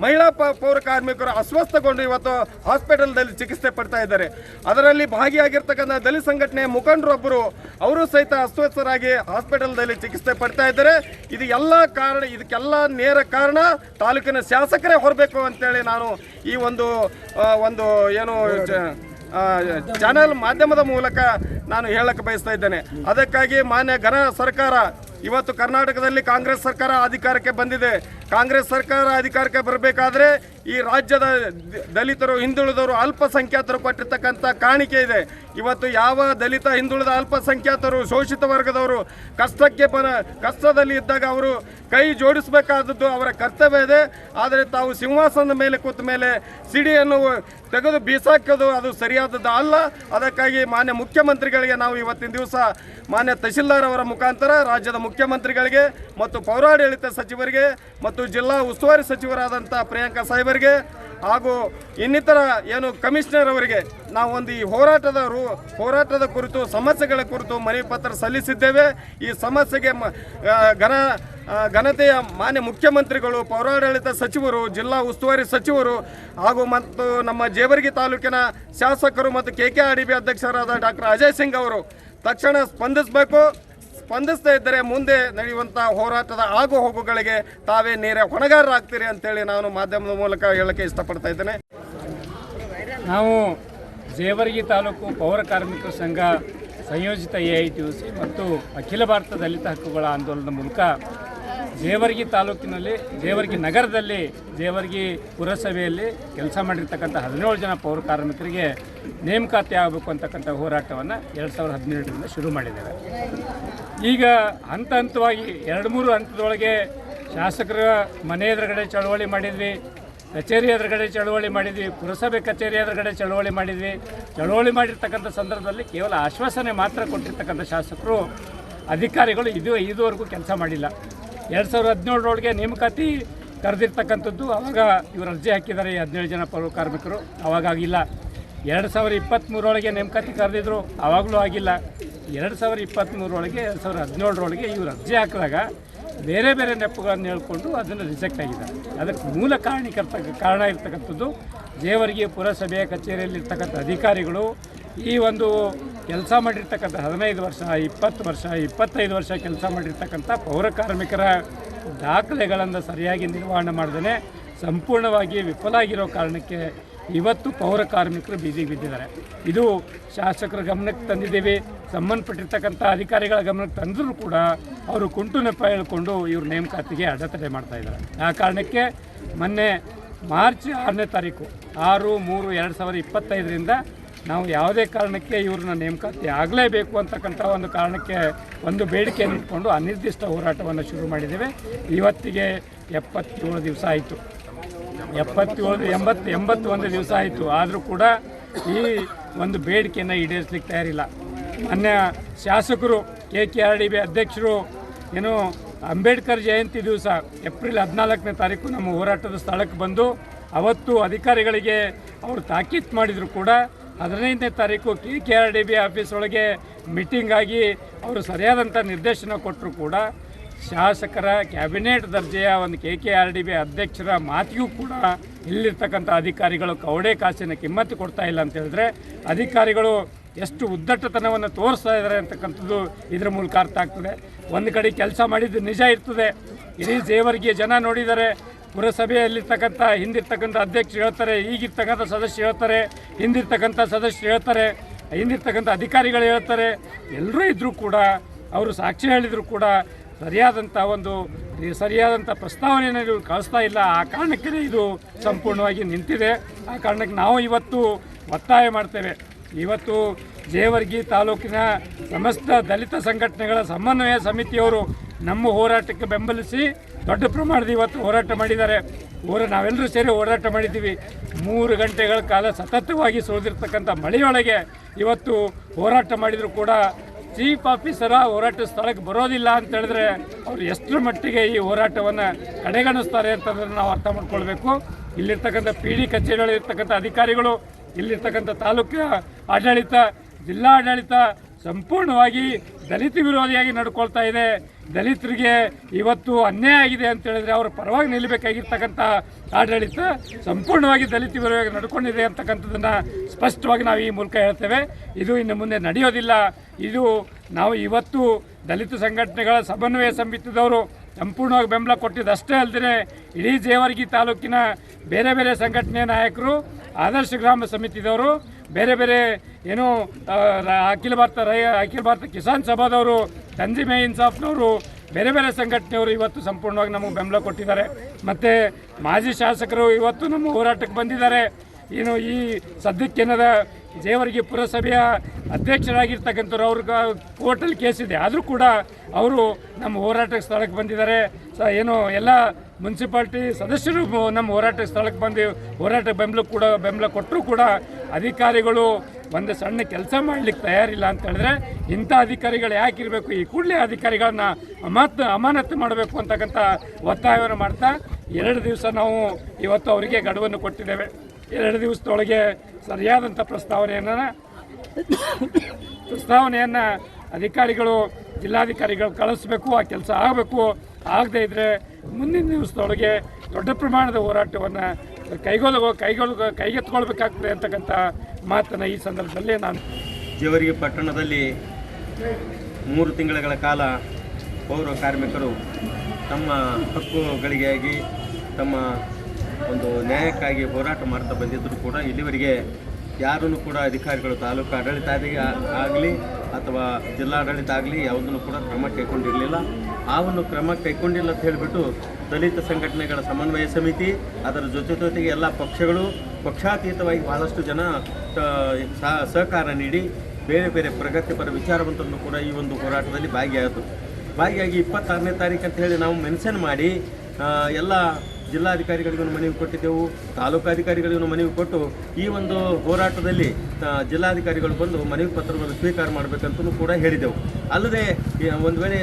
ಮಹಿಳಾ ಪೌರ ಕಾರ್ಮಿಕರು ಅಸ್ವಸ್ಥಗೊಂಡು ಇವತ್ತು ಹಾಸ್ಪಿಟಲ್ದಲ್ಲಿ ಚಿಕಿತ್ಸೆ ಪಡ್ತಾ ಇದ್ದಾರೆ. ಅದರಲ್ಲಿ ಭಾಗಿಯಾಗಿರ್ತಕ್ಕಂಥ ದಲಿತ ಸಂಘಟನೆಯ ಮುಖಂಡರೊಬ್ಬರು ಅವರು ಸಹಿತ ಅಸ್ವಸ್ಥರಾಗಿ ಹಾಸ್ಪಿಟಲ್ದಲ್ಲಿ ಚಿಕಿತ್ಸೆ ಪಡ್ತಾ ಇದ್ದಾರೆ. ಇದಕ್ಕೆಲ್ಲ ನೇರ ಕಾರಣ ತಾಲೂಕಿನ ಶಾಸಕರೇ ಹೊರಬೇಕು ಅಂತೇಳಿ ನಾನು ಈ ಒಂದು ಏನು ಚಾನೆಲ್ ಮಾಧ್ಯಮದ ಮೂಲಕ ನಾನು ಹೇಳಕ್ಕೆ ಬಯಸ್ತಾ ಇದ್ದೇನೆ. ಅದಕ್ಕಾಗಿ ಮಾನ್ಯ ಘನ ಸರ್ಕಾರ ಇವತ್ತು ಕರ್ನಾಟಕದಲ್ಲಿ ಕಾಂಗ್ರೆಸ್ ಸರ್ಕಾರ ಅಧಿಕಾರಕ್ಕೆ ಬಂದಿದೆ. ಕಾಂಗ್ರೆಸ್ ಸರ್ಕಾರ ಅಧಿಕಾರಕ್ಕೆ ಬರಬೇಕಾದ್ರೆ ಈ ರಾಜ್ಯದ ದಲಿತರು, ಹಿಂದುಳಿದವರು, ಅಲ್ಪಸಂಖ್ಯಾತರು ಕೊಟ್ಟಿರ್ತಕ್ಕಂಥ ಕಾಣಿಕೆ ಇದೆ. ಇವತ್ತು ಯಾವ ದಲಿತ, ಹಿಂದುಳಿದ, ಅಲ್ಪಸಂಖ್ಯಾತರು, ಶೋಷಿತ ವರ್ಗದವರು ಕಷ್ಟದಲ್ಲಿ ಇದ್ದಾಗ ಅವರು ಕೈ ಜೋಡಿಸಬೇಕಾದದ್ದು ಅವರ ಕರ್ತವ್ಯ ಇದೆ. ಆದರೆ ತಾವು ಸಿಂಹಾಸನದ ಮೇಲೆ ಕೂತ ಮೇಲೆ ಸಿಡಿಯನ್ನು ತೆಗೆದು ಬೀಸಾಕೋದು ಅದು ಸರಿಯಾದದ್ದು ಅಲ್ಲ. ಅದಕ್ಕಾಗಿ ಮಾನ್ಯ ಮುಖ್ಯಮಂತ್ರಿಗಳಿಗೆ ನಾವು ಇವತ್ತಿನ ದಿವಸ ಮಾನ್ಯ ತಹಶೀಲ್ದಾರ್ ಅವರ ಮುಖಾಂತರ ರಾಜ್ಯದ ಮುಖ್ಯಮಂತ್ರಿಗಳಿಗೆ ಮತ್ತು ಪೌರಾಡಳಿತ ಸಚಿವರಿಗೆ ಮತ್ತು ಜಿಲ್ಲಾ ಉಸ್ತುವಾರಿ ಸಚಿವರಾದಂಥ ಪ್ರಿಯಾಂಕಾ ಸಾಹೇಬರಿಗೆ ಹಾಗೂ ಇನ್ನಿತರ ಏನು ಕಮಿಷನರ್ ಅವರಿಗೆ ನಾವು ಒಂದು ಈ ಹೋರಾಟದ ಕುರಿತು, ಸಮಸ್ಯೆಗಳ ಕುರಿತು ಮನವಿ ಪತ್ರ ಸಲ್ಲಿಸಿದ್ದೇವೆ. ಈ ಸಮಸ್ಯೆಗೆ ಘನತೆಯ ಮಾನ್ಯ ಮುಖ್ಯಮಂತ್ರಿಗಳು, ಪೌರಾಡಳಿತ ಸಚಿವರು, ಜಿಲ್ಲಾ ಉಸ್ತುವಾರಿ ಸಚಿವರು ಹಾಗೂ ಮತ್ತು ನಮ್ಮ ಜೇವರ್ಗಿ ತಾಲೂಕಿನ ಶಾಸಕರು ಮತ್ತು KKRDB ಅಧ್ಯಕ್ಷರಾದ ಡಾಕ್ಟರ್ ಅಜಯ್ ಸಿಂಗ್ ಅವರು ತಕ್ಷಣ ಸ್ಪಂದಿಸಬೇಕು. ಸ್ಪಂದಿಸದೇ ಇದ್ದರೆ ಮುಂದೆ ನಡೆಯುವಂಥ ಹೋರಾಟದ ಆಗು ಹೋಗುಗಳಿಗೆ ತಾವೇ ನೇರ ಹೊಣೆಗಾರರಾಗ್ತೀರಿ ಅಂತೇಳಿ ನಾನು ಮಾಧ್ಯಮದ ಮೂಲಕ ಹೇಳಕ್ಕೆ ಇಷ್ಟಪಡ್ತಾ ಇದ್ದೇನೆ. ನಾವು ಜೇವರ್ಗಿ ತಾಲೂಕು ಪೌರ ಕಾರ್ಮಿಕರ ಸಂಘ ಸಂಯೋಜಿತ AITUC ಮತ್ತು ಅಖಿಲ ಭಾರತ ದಲಿತ ಹಕ್ಕುಗಳ ಆಂದೋಲನದ ಮೂಲಕ ಜೇವರ್ಗಿ ತಾಲೂಕಿನಲ್ಲಿ, ಜೇವರ್ಗಿ ನಗರದಲ್ಲಿ, ಜೇವರ್ಗಿ ಪುರಸಭೆಯಲ್ಲಿ ಕೆಲಸ ಮಾಡಿರ್ತಕ್ಕಂಥ 17 ಜನ ಪೌರ ಕಾರ್ಮಿಕರಿಗೆ ನೇಮಕಾತಿ ಆಗಬೇಕು ಅಂತಕ್ಕಂಥ ಹೋರಾಟವನ್ನು 2017ರಿಂದ ಶುರು ಮಾಡಿದ್ದೇವೆ. ಈಗ ಹಂತವಾಗಿ 2-3 ಹಂತದೊಳಗೆ ಶಾಸಕರ ಮನೆ ಎದುರುಗಡೆ ಚಳವಳಿ ಮಾಡಿದ್ವಿ, ಕಚೇರಿ ಎದುರುಗಡೆ ಚಳವಳಿ ಮಾಡಿದ್ವಿ, ಪುರಸಭೆ ಕಚೇರಿ ಎದುರುಗಡೆ ಚಳವಳಿ ಮಾಡಿದ್ವಿ. ಚಳವಳಿ ಮಾಡಿರ್ತಕ್ಕಂಥ ಸಂದರ್ಭದಲ್ಲಿ ಕೇವಲ ಆಶ್ವಾಸನೆ ಮಾತ್ರ ಕೊಟ್ಟಿರ್ತಕ್ಕಂಥ ಶಾಸಕರು, ಅಧಿಕಾರಿಗಳು ಇದುವರೆಗೂ ಕೆಲಸ ಮಾಡಿಲ್ಲ. 2017ರೊಳಗೆ ನೇಮಕಾತಿ ಕರೆದಿರ್ತಕ್ಕಂಥದ್ದು, ಆವಾಗ ಇವರು ಅರ್ಜಿ ಹಾಕಿದ್ದಾರೆ 17 ಜನ ಪೌರ ಕಾರ್ಮಿಕರು, ಆವಾಗಿಲ್ಲ. 2023ರೊಳಗೆ ನೇಮಕಾತಿ ಕರೆದಿದ್ರು, ಆವಾಗಲೂ ಆಗಿಲ್ಲ. 2023ರೊಳಗೆ 2017ರೊಳಗೆ ಇವರು ಅರ್ಜಿ ಹಾಕಿದಾಗ ಬೇರೆ ಬೇರೆ ನೆಪಗಳನ್ನು ಹೇಳ್ಕೊಂಡು ಅದನ್ನು ರಿಜೆಕ್ಟ್ ಆಗಿದ್ದಾರೆ. ಅದಕ್ಕೆ ಮೂಲ ಕಾರಣ ಇರ್ತಕ್ಕಂಥದ್ದು ಜೇವರ್ಗಿ ಪುರಸಭೆಯ ಕಚೇರಿಯಲ್ಲಿರ್ತಕ್ಕಂಥ ಅಧಿಕಾರಿಗಳು ಈ ಒಂದು ಕೆಲಸ ಮಾಡಿರ್ತಕ್ಕಂಥ 15 ವರ್ಷ, 20 ವರ್ಷ, 25 ವರ್ಷ ಕೆಲಸ ಮಾಡಿರ್ತಕ್ಕಂಥ ಪೌರ ಕಾರ್ಮಿಕರ ದಾಖಲೆಗಳನ್ನು ಸರಿಯಾಗಿ ನಿರ್ವಹಣೆ ಮಾಡದೇ ಸಂಪೂರ್ಣವಾಗಿ ವಿಫಲ ಆಗಿರೋ ಕಾರಣಕ್ಕೆ ಇವತ್ತು ಪೌರ ಕಾರ್ಮಿಕರು ಬೀದಿಗೆ ಬಿದ್ದಿದ್ದಾರೆ. ಇದು ಶಾಸಕರ ಗಮನಕ್ಕೆ ತಂದಿದ್ದೀವಿ, ಸಂಬಂಧಪಟ್ಟಿರ್ತಕ್ಕಂಥ ಅಧಿಕಾರಿಗಳ ಗಮನಕ್ಕೆ ತಂದರೂ ಕೂಡ ಅವರು ಕುಂಟು ನೆಪ ಹೇಳ್ಕೊಂಡು ಇವ್ರ ನೇಮಕಾತಿಗೆ ಅಡೆತಡೆ ಮಾಡ್ತಾಯಿದ್ದಾರೆ. ಆ ಕಾರಣಕ್ಕೆ ಮೊನ್ನೆ ಮಾರ್ಚ್ 6ನೇ ತಾರೀಕು 6/3/2025ರಿಂದ ನಾವು ಯಾವುದೇ ಕಾರಣಕ್ಕೆ ಇವ್ರನ್ನ ನೇಮಕಾತಿ ಆಗಲೇಬೇಕು ಅಂತಕ್ಕಂಥ ಒಂದು ಕಾರಣಕ್ಕೆ ಒಂದು ಬೇಡಿಕೆಯನ್ನು ಇಟ್ಕೊಂಡು ಅನಿರ್ದಿಷ್ಟ ಹೋರಾಟವನ್ನು ಶುರು ಮಾಡಿದ್ದೇವೆ. ಇವತ್ತಿಗೆ 77 ದಿವಸ ಆಯಿತು. 81 ದಿವಸ ಆಯಿತು. ಆದರೂ ಕೂಡ ಈ ಒಂದು ಬೇಡಿಕೆಯನ್ನು ಈಡೇರಿಸಲಿಕ್ಕೆ ತಯಾರಿಲ್ಲ. ಮಾನ್ಯ ಶಾಸಕರು KKRDB ಅಧ್ಯಕ್ಷರು ಏನು ಅಂಬೇಡ್ಕರ್ ಜಯಂತಿ ದಿವಸ ಏಪ್ರಿಲ್ 14ನೇ ತಾರೀಕು ನಮ್ಮ ಹೋರಾಟದ ಸ್ಥಳಕ್ಕೆ ಬಂದು ಅವತ್ತು ಅಧಿಕಾರಿಗಳಿಗೆ ಅವರು ತಾಕೀತು ಮಾಡಿದರು ಕೂಡ 15ನೇ ತಾರೀಕು KKRDB ಆಫೀಸ್ ಒಳಗೆ ಮೀಟಿಂಗ್ ಆಗಿ ಅವರು ಸರಿಯಾದಂಥ ನಿರ್ದೇಶನ ಕೊಟ್ಟರು ಕೂಡ ಶಾಸಕರ ಕ್ಯಾಬಿನೆಟ್ ದರ್ಜೆಯ ಒಂದು KKRDB ಅಧ್ಯಕ್ಷರ ಮಾತಿಗೂ ಕೂಡ ಇಲ್ಲಿರ್ತಕ್ಕಂಥ ಅಧಿಕಾರಿಗಳು ಕವಡೆ ಕಾಸಿನ ಕಿಮ್ಮತ್ತು ಕೊಡ್ತಾ ಇಲ್ಲ ಅಂತ ಹೇಳಿದ್ರೆ ಅಧಿಕಾರಿಗಳು ಎಷ್ಟು ಉದ್ದಟತನವನ್ನು ತೋರಿಸ್ತಾ ಇದ್ದಾರೆ ಅಂತಕ್ಕಂಥದ್ದು ಇದರ ಮೂಲಕ ಅರ್ಥ ಆಗ್ತದೆ. ಒಂದು ಕಡೆ ಕೆಲಸ ಮಾಡಿದ್ದು ನಿಜ ಇರ್ತದೆ. ಇಡೀ ಜೇವರ್ಗಿಯ ಜನ ನೋಡಿದ್ದಾರೆ. ಪುರಸಭೆಯಲ್ಲಿರ್ತಕ್ಕಂಥ ಹಿಂದಿರ್ತಕ್ಕಂಥ ಅಧ್ಯಕ್ಷರು ಹೇಳ್ತಾರೆ, ಈಗಿರ್ತಕ್ಕಂಥ ಸದಸ್ಯರು ಹೇಳ್ತಾರೆ, ಹಿಂದಿರ್ತಕ್ಕಂಥ ಸದಸ್ಯರು ಹೇಳ್ತಾರೆ, ಹಿಂದಿರ್ತಕ್ಕಂಥ ಅಧಿಕಾರಿಗಳು ಹೇಳ್ತಾರೆ. ಎಲ್ಲರೂ ಇದ್ದರೂ ಕೂಡ ಅವರು ಸಾಕ್ಷಿ ಹೇಳಿದರೂ ಕೂಡ ಸರಿಯಾದಂಥ ಪ್ರಸ್ತಾವನೆಯನ್ನು ಇವರು ಕಳಿಸ್ತಾ ಇಲ್ಲ. ಆ ಕಾರಣಕ್ಕೆ ಇದು ಸಂಪೂರ್ಣವಾಗಿ ನಿಂತಿದೆ. ಆ ಕಾರಣಕ್ಕೆ ನಾವು ಇವತ್ತು ಒತ್ತಾಯ ಮಾಡ್ತೇವೆ. ಇವತ್ತು ಜೇವರ್ಗಿ ತಾಲೂಕಿನ ಸಮಸ್ತ ದಲಿತ ಸಂಘಟನೆಗಳ ಸಮನ್ವಯ ಸಮಿತಿಯವರು ನಮ್ಮ ಹೋರಾಟಕ್ಕೆ ಬೆಂಬಲಿಸಿ ದೊಡ್ಡ ಪ್ರಮಾಣದ ಇವತ್ತು ಹೋರಾಟ ಮಾಡಿದ್ದಾರೆ. ನಾವೆಲ್ಲರೂ ಸೇರಿ ಹೋರಾಟ ಮಾಡಿದ್ದೀವಿ. 3 ಗಂಟೆಗಳ ಕಾಲ ಸತತವಾಗಿ ಸುರಿದಿರ್ತಕ್ಕಂಥ ಮಳೆಯೊಳಗೆ ಇವತ್ತು ಹೋರಾಟ ಮಾಡಿದರೂ ಕೂಡ ಚೀಫ್ ಆಫೀಸರ ಹೋರಾಟ ಸ್ಥಳಕ್ಕೆ ಬರೋದಿಲ್ಲ ಅಂತ ಹೇಳಿದ್ರೆ ಅವರು ಎಷ್ಟರ ಮಟ್ಟಿಗೆ ಈ ಹೋರಾಟವನ್ನು ಕಡೆಗಣಿಸ್ತಾರೆ ಅಂತಂದ್ರೆ ನಾವು ಅರ್ಥ ಮಾಡ್ಕೊಳ್ಬೇಕು. ಇಲ್ಲಿರ್ತಕ್ಕಂಥ PD ಕಚೇರಿಗಳಿರ್ತಕ್ಕಂಥ ಅಧಿಕಾರಿಗಳು, ಇಲ್ಲಿರ್ತಕ್ಕಂಥ ತಾಲೂಕಿನ ಆಡಳಿತ, ಜಿಲ್ಲಾ ಆಡಳಿತ ಸಂಪೂರ್ಣವಾಗಿ ದಲಿತ ವಿರೋಧಿಯಾಗಿ ನಡ್ಕೊಳ್ತಾ ಇದೆ. ದಲಿತರಿಗೆ ಇವತ್ತು ಅನ್ಯಾಯ ಆಗಿದೆ ಅಂತ ಹೇಳಿದ್ರೆ ಅವರ ಪರವಾಗಿ ನಿಲ್ಲಬೇಕಾಗಿರ್ತಕ್ಕಂಥ ಆಡಳಿತ ಸಂಪೂರ್ಣವಾಗಿ ದಲಿತ ವಿರೋಧಿಯಾಗಿ ನಡ್ಕೊಂಡಿದೆ ಅಂತಕ್ಕಂಥದ್ದನ್ನು ಸ್ಪಷ್ಟವಾಗಿ ನಾವು ಈ ಮೂಲಕ ಹೇಳ್ತೇವೆ. ಇದು ಇನ್ನು ಮುಂದೆ ನಡೆಯೋದಿಲ್ಲ. ಇದು ನಾವು ಇವತ್ತು ದಲಿತ ಸಂಘಟನೆಗಳ ಸಮನ್ವಯ ಸಮಿತಿದವರು ಸಂಪೂರ್ಣವಾಗಿ ಬೆಂಬಲ ಕೊಟ್ಟಿದ್ದಷ್ಟೇ ಅಲ್ಲದೆ ಇಡೀ ಜೇವರ್ಗಿ ತಾಲೂಕಿನ ಬೇರೆ ಬೇರೆ ಸಂಘಟನೆಯ ನಾಯಕರು, ಆದರ್ಶ ಗ್ರಾಮ ಸಮಿತಿದವರು, ಬೇರೆ ಬೇರೆ ಏನು ಅಖಿಲ ಭಾರತ ಕಿಸಾನ್ ಸಭಾದವರು, ತಂಜಿಮೆ ಇನ್ಸಾಫ್ನವರು, ಬೇರೆ ಬೇರೆ ಸಂಘಟನೆಯವರು ಇವತ್ತು ಸಂಪೂರ್ಣವಾಗಿ ನಮಗೆ ಬೆಂಬಲ ಕೊಟ್ಟಿದ್ದಾರೆ. ಮತ್ತು ಮಾಜಿ ಶಾಸಕರು ಇವತ್ತು ನಮ್ಮ ಹೋರಾಟಕ್ಕೆ ಬಂದಿದ್ದಾರೆ. ಏನು ಈ ಸದ್ಯಕ್ಕೇನದ ಜೇವರ್ಗಿ ಪುರಸಭೆಯ ಅಧ್ಯಕ್ಷರಾಗಿರ್ತಕ್ಕಂಥವ್ರು ಅವ್ರಿಗೆ ಕೋರ್ಟಲ್ಲಿ ಕೇಸಿದೆ, ಆದರೂ ಕೂಡ ಅವರು ನಮ್ಮ ಹೋರಾಟಕ್ಕೆ ಸ್ಥಳಕ್ಕೆ ಬಂದಿದ್ದಾರೆ. ಏನು ಎಲ್ಲ ಮುನ್ಸಿಪಾಲ್ಟಿ ಸದಸ್ಯರು ನಮ್ಮ ಹೋರಾಟಕ್ಕೆ ಸ್ಥಳಕ್ಕೆ ಬಂದು ಹೋರಾಟಕ್ಕೆ ಬೆಂಬಲ ಕೊಟ್ಟರೂ ಕೂಡ ಅಧಿಕಾರಿಗಳು ಒಂದು ಸಣ್ಣ ಕೆಲಸ ಮಾಡಲಿಕ್ಕೆ ತಯಾರಿಲ್ಲ ಅಂತ ಹೇಳಿದ್ರೆ ಇಂಥ ಅಧಿಕಾರಿಗಳು ಯಾಕಿರಬೇಕು? ಈ ಕೂಡಲೇ ಅಧಿಕಾರಿಗಳನ್ನ ಅಮಾನತು ಮಾಡಬೇಕು ಅಂತಕ್ಕಂಥ ಒತ್ತಾಯವನ್ನು ಮಾಡ್ತಾ 2 ದಿವಸ ನಾವು ಇವತ್ತು ಅವರಿಗೆ ಗಡುವನ್ನು ಕೊಟ್ಟಿದ್ದೇವೆ. 2 ದಿವಸದೊಳಗೆ ಸರಿಯಾದಂಥ ಪ್ರಸ್ತಾವನೆಯನ್ನು ಅಧಿಕಾರಿಗಳು, ಜಿಲ್ಲಾಧಿಕಾರಿಗಳು ಕಳಿಸ್ಬೇಕು. ಆ ಕೆಲಸ ಆಗಬೇಕು. ಆಗದೇ ಇದ್ದರೆ ಮುಂದಿನ ದಿವಸದೊಳಗೆ ದೊಡ್ಡ ಪ್ರಮಾಣದ ಹೋರಾಟವನ್ನು ಕೈಗೆತ್ತಿಕೊಳ್ಬೇಕಾಗ್ತದೆ ಅಂತಕ್ಕಂಥ ಮಾತನ್ನು ಈ ಸಂದರ್ಭದಲ್ಲಿ ನಾನು ಜೇವರ್ಗಿ ಪಟ್ಟಣದಲ್ಲಿ 3 ತಿಂಗಳ ಕಾಲ ಪೌರ ಕಾರ್ಮಿಕರು ತಮ್ಮ ಹಕ್ಕುಗಳಿಗಾಗಿ, ತಮ್ಮ ಒಂದು ನ್ಯಾಯಕ್ಕಾಗಿ ಹೋರಾಟ ಮಾಡ್ತಾ ಬಂದಿದ್ದರೂ ಕೂಡ ಇಲ್ಲಿವರೆಗೆ ಯಾರನ್ನು ಕೂಡ ಅಧಿಕಾರಿಗಳು, ತಾಲೂಕು ಆಡಳಿತ ಆಗಲಿ ಅಥವಾ ಜಿಲ್ಲಾಡಳಿತ ಆಗಲಿ ಯಾವುದನ್ನು ಕೂಡ ಕ್ರಮ ಕೈಗೊಂಡಿರಲಿಲ್ಲ. ಆ ಒಂದು ಕ್ರಮ ಕೈಗೊಂಡಿಲ್ಲ ಅಂತ ಹೇಳಿಬಿಟ್ಟು ದಲಿತ ಸಂಘಟನೆಗಳ ಸಮನ್ವಯ ಸಮಿತಿ, ಅದರ ಜೊತೆಗೆ ಎಲ್ಲ ಪಕ್ಷಗಳು ಪಕ್ಷಾತೀತವಾಗಿ ಬಹಳಷ್ಟು ಜನ ಸಹಕಾರ ನೀಡಿ ಬೇರೆ ಬೇರೆ ಪ್ರಗತಿಪರ ವಿಚಾರವಂತರನ್ನು ಕೂಡ ಈ ಒಂದು ಹೋರಾಟದಲ್ಲಿ ಭಾಗಿಯಾಗಿ 26ನೇ ತಾರೀಕು ಅಂತ ಹೇಳಿ ನಾವು ಮೆನ್ಷನ್ ಮಾಡಿ ಎಲ್ಲ ಜಿಲ್ಲಾಧಿಕಾರಿಗಳಿಗೂ ಮನವಿ ಕೊಟ್ಟಿದ್ದೆವು, ತಾಲೂಕಾಧಿಕಾರಿಗಳಿಗೂ ಮನವಿ ಕೊಟ್ಟು ಈ ಒಂದು ಹೋರಾಟದಲ್ಲಿ ಜಿಲ್ಲಾಧಿಕಾರಿಗಳು ಬಂದು ಮನವಿ ಪತ್ರವನ್ನು ಸ್ವೀಕಾರ ಮಾಡಬೇಕಂತಲೂ ಕೂಡ ಹೇಳಿದೆವು. ಅಲ್ಲದೆ ಒಂದು ವೇಳೆ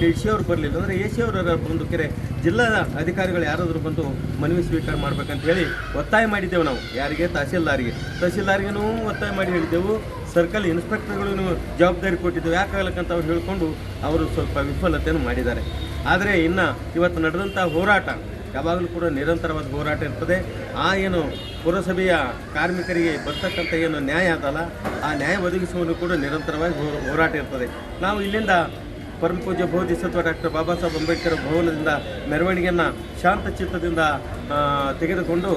DC ಅವರು ಬರಲಿಲ್ಲ ಅಂದರೆ AC ಅವರ ಒಂದು ಜಿಲ್ಲಾ ಅಧಿಕಾರಿಗಳು ಯಾರಾದರೂ ಬಂದು ಮನವಿ ಸ್ವೀಕಾರ ಮಾಡಬೇಕಂತ ಹೇಳಿ ಒತ್ತಾಯ ಮಾಡಿದ್ದೆವು ನಾವು. ಯಾರಿಗೆ? ತಹಸೀಲ್ದಾರ್ಗೂ ಒತ್ತಾಯ ಮಾಡಿ ಹೇಳಿದ್ದೆವು. ಸರ್ಕಲ್ ಇನ್ಸ್ಪೆಕ್ಟರ್ಗಳಿಗೂ ಜವಾಬ್ದಾರಿ ಕೊಟ್ಟಿದ್ದೆವು. ಯಾಕಾಗಲಕ್ಕಂತ ಅವ್ರು ಹೇಳಿಕೊಂಡು ಅವರು ಸ್ವಲ್ಪ ವಿಫಲತೆಯನ್ನು ಮಾಡಿದ್ದಾರೆ. ಆದರೆ ಇನ್ನು ಇವತ್ತು ನಡೆದಂಥ ಹೋರಾಟ ಯಾವಾಗಲೂ ಕೂಡ ನಿರಂತರವಾದ ಹೋರಾಟ ಇರ್ತದೆ. ಏನು ಪುರಸಭೆಯ ಕಾರ್ಮಿಕರಿಗೆ ಬರ್ತಕ್ಕಂಥ ಏನು ನ್ಯಾಯ ಅದಲ್ಲ, ಆ ನ್ಯಾಯ ಒದಗಿಸುವುದು ಕೂಡ ನಿರಂತರವಾಗಿ ಹೋರಾಟ ಇರ್ತದೆ. ನಾವು ಇಲ್ಲಿಂದ ಪರಮಪೂಜ್ಯ ಬೋಧಿಸತ್ವ ಡಾಕ್ಟರ್ ಬಾಬಾ ಸಾಹೇಬ್ ಅಂಬೇಡ್ಕರ್ ಭವನದಿಂದ ಮೆರವಣಿಗೆಯನ್ನು ಶಾಂತ ಚಿತ್ತದಿಂದ ತೆಗೆದುಕೊಂಡು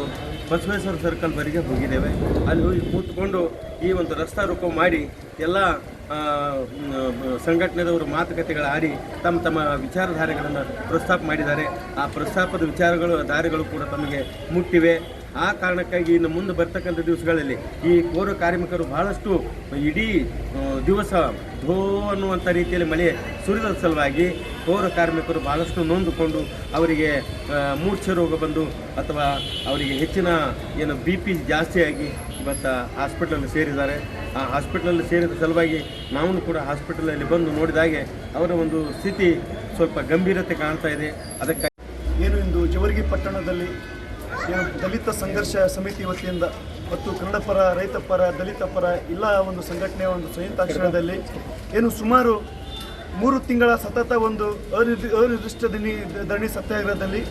ಬಸವೇಶ್ವರ ಸರ್ಕಲ್ವರೆಗೆ ಹೋಗಿದ್ದೇವೆ. ಅಲ್ಲಿ ಹೋಗಿ ಕೂತ್ಕೊಂಡು ಈ ಒಂದು ರಸ್ತಾ ರೋಕೋ ಮಾಡಿ ಎಲ್ಲ ಸಂಘಟನೆದವರು ಮಾತುಕತೆಗಳಾಡಿ ತಮ್ಮ ತಮ್ಮ ವಿಚಾರಧಾರೆಗಳನ್ನು ಪ್ರಸ್ತಾಪ ಮಾಡಿದ್ದಾರೆ. ಆ ಪ್ರಸ್ತಾಪದ ಧಾರೆಗಳು ಕೂಡ ತಮಗೆ ಮುಟ್ಟಿವೆ. ಆ ಕಾರಣಕ್ಕಾಗಿ ಇನ್ನು ಮುಂದೆ ಬರ್ತಕ್ಕಂಥ ದಿವಸಗಳಲ್ಲಿ ಈ ಪೌರ ಕಾರ್ಮಿಕರು ಬಹಳಷ್ಟು ಇಡೀ ದಿವಸ ಧೋ ಅನ್ನುವಂಥ ರೀತಿಯಲ್ಲಿ ಮಳೆ ಸುರಿದ ಸಲುವಾಗಿ ಪೌರ ಕಾರ್ಮಿಕರು ಬಹಳಷ್ಟು ನೊಂದುಕೊಂಡು ಅವರಿಗೆ ಮೂರ್ಛೆ ರೋಗ ಬಂದು ಅಥವಾ ಅವರಿಗೆ ಹೆಚ್ಚಿನ ಏನು BP ಜಾಸ್ತಿಯಾಗಿ ಇವತ್ತು ಹಾಸ್ಪಿಟಲಲ್ಲಿ ಸೇರಿದ್ದಾರೆ. ಆ ಹಾಸ್ಪಿಟಲಲ್ಲಿ ಸೇರಿದ ಸಲುವಾಗಿ ನಾವು ಕೂಡ ಹಾಸ್ಪಿಟಲಲ್ಲಿ ಬಂದು ನೋಡಿದಾಗೆ ಅವರ ಒಂದು ಸ್ಥಿತಿ ಸ್ವಲ್ಪ ಗಂಭೀರತೆ ಕಾಣ್ತಾ ಇದೆ. ಅದಕ್ಕೆ ಏನು ಇಂದು ಜೇವರ್ಗಿ ಪಟ್ಟಣದಲ್ಲಿ ಏನು ದಲಿತ ಸಂಘರ್ಷ ಸಮಿತಿ ವತಿಯಿಂದ ಮತ್ತು ಕನ್ನಡ ಪರ, ರೈತ ಪರ, ದಲಿತ ಪರ ಎಲ್ಲ ಒಂದು ಸಂಘಟನೆಯ ಒಂದು ಸಂಯುಕ್ತಾಕ್ಷರದಲ್ಲಿ ಏನು ಸುಮಾರು 3 ತಿಂಗಳ ಸತತ ಒಂದು ಅನಿರ್ದಿಷ್ಟ ಧರಣಿ ಸತ್ಯಾಗ್ರಹದಲ್ಲಿ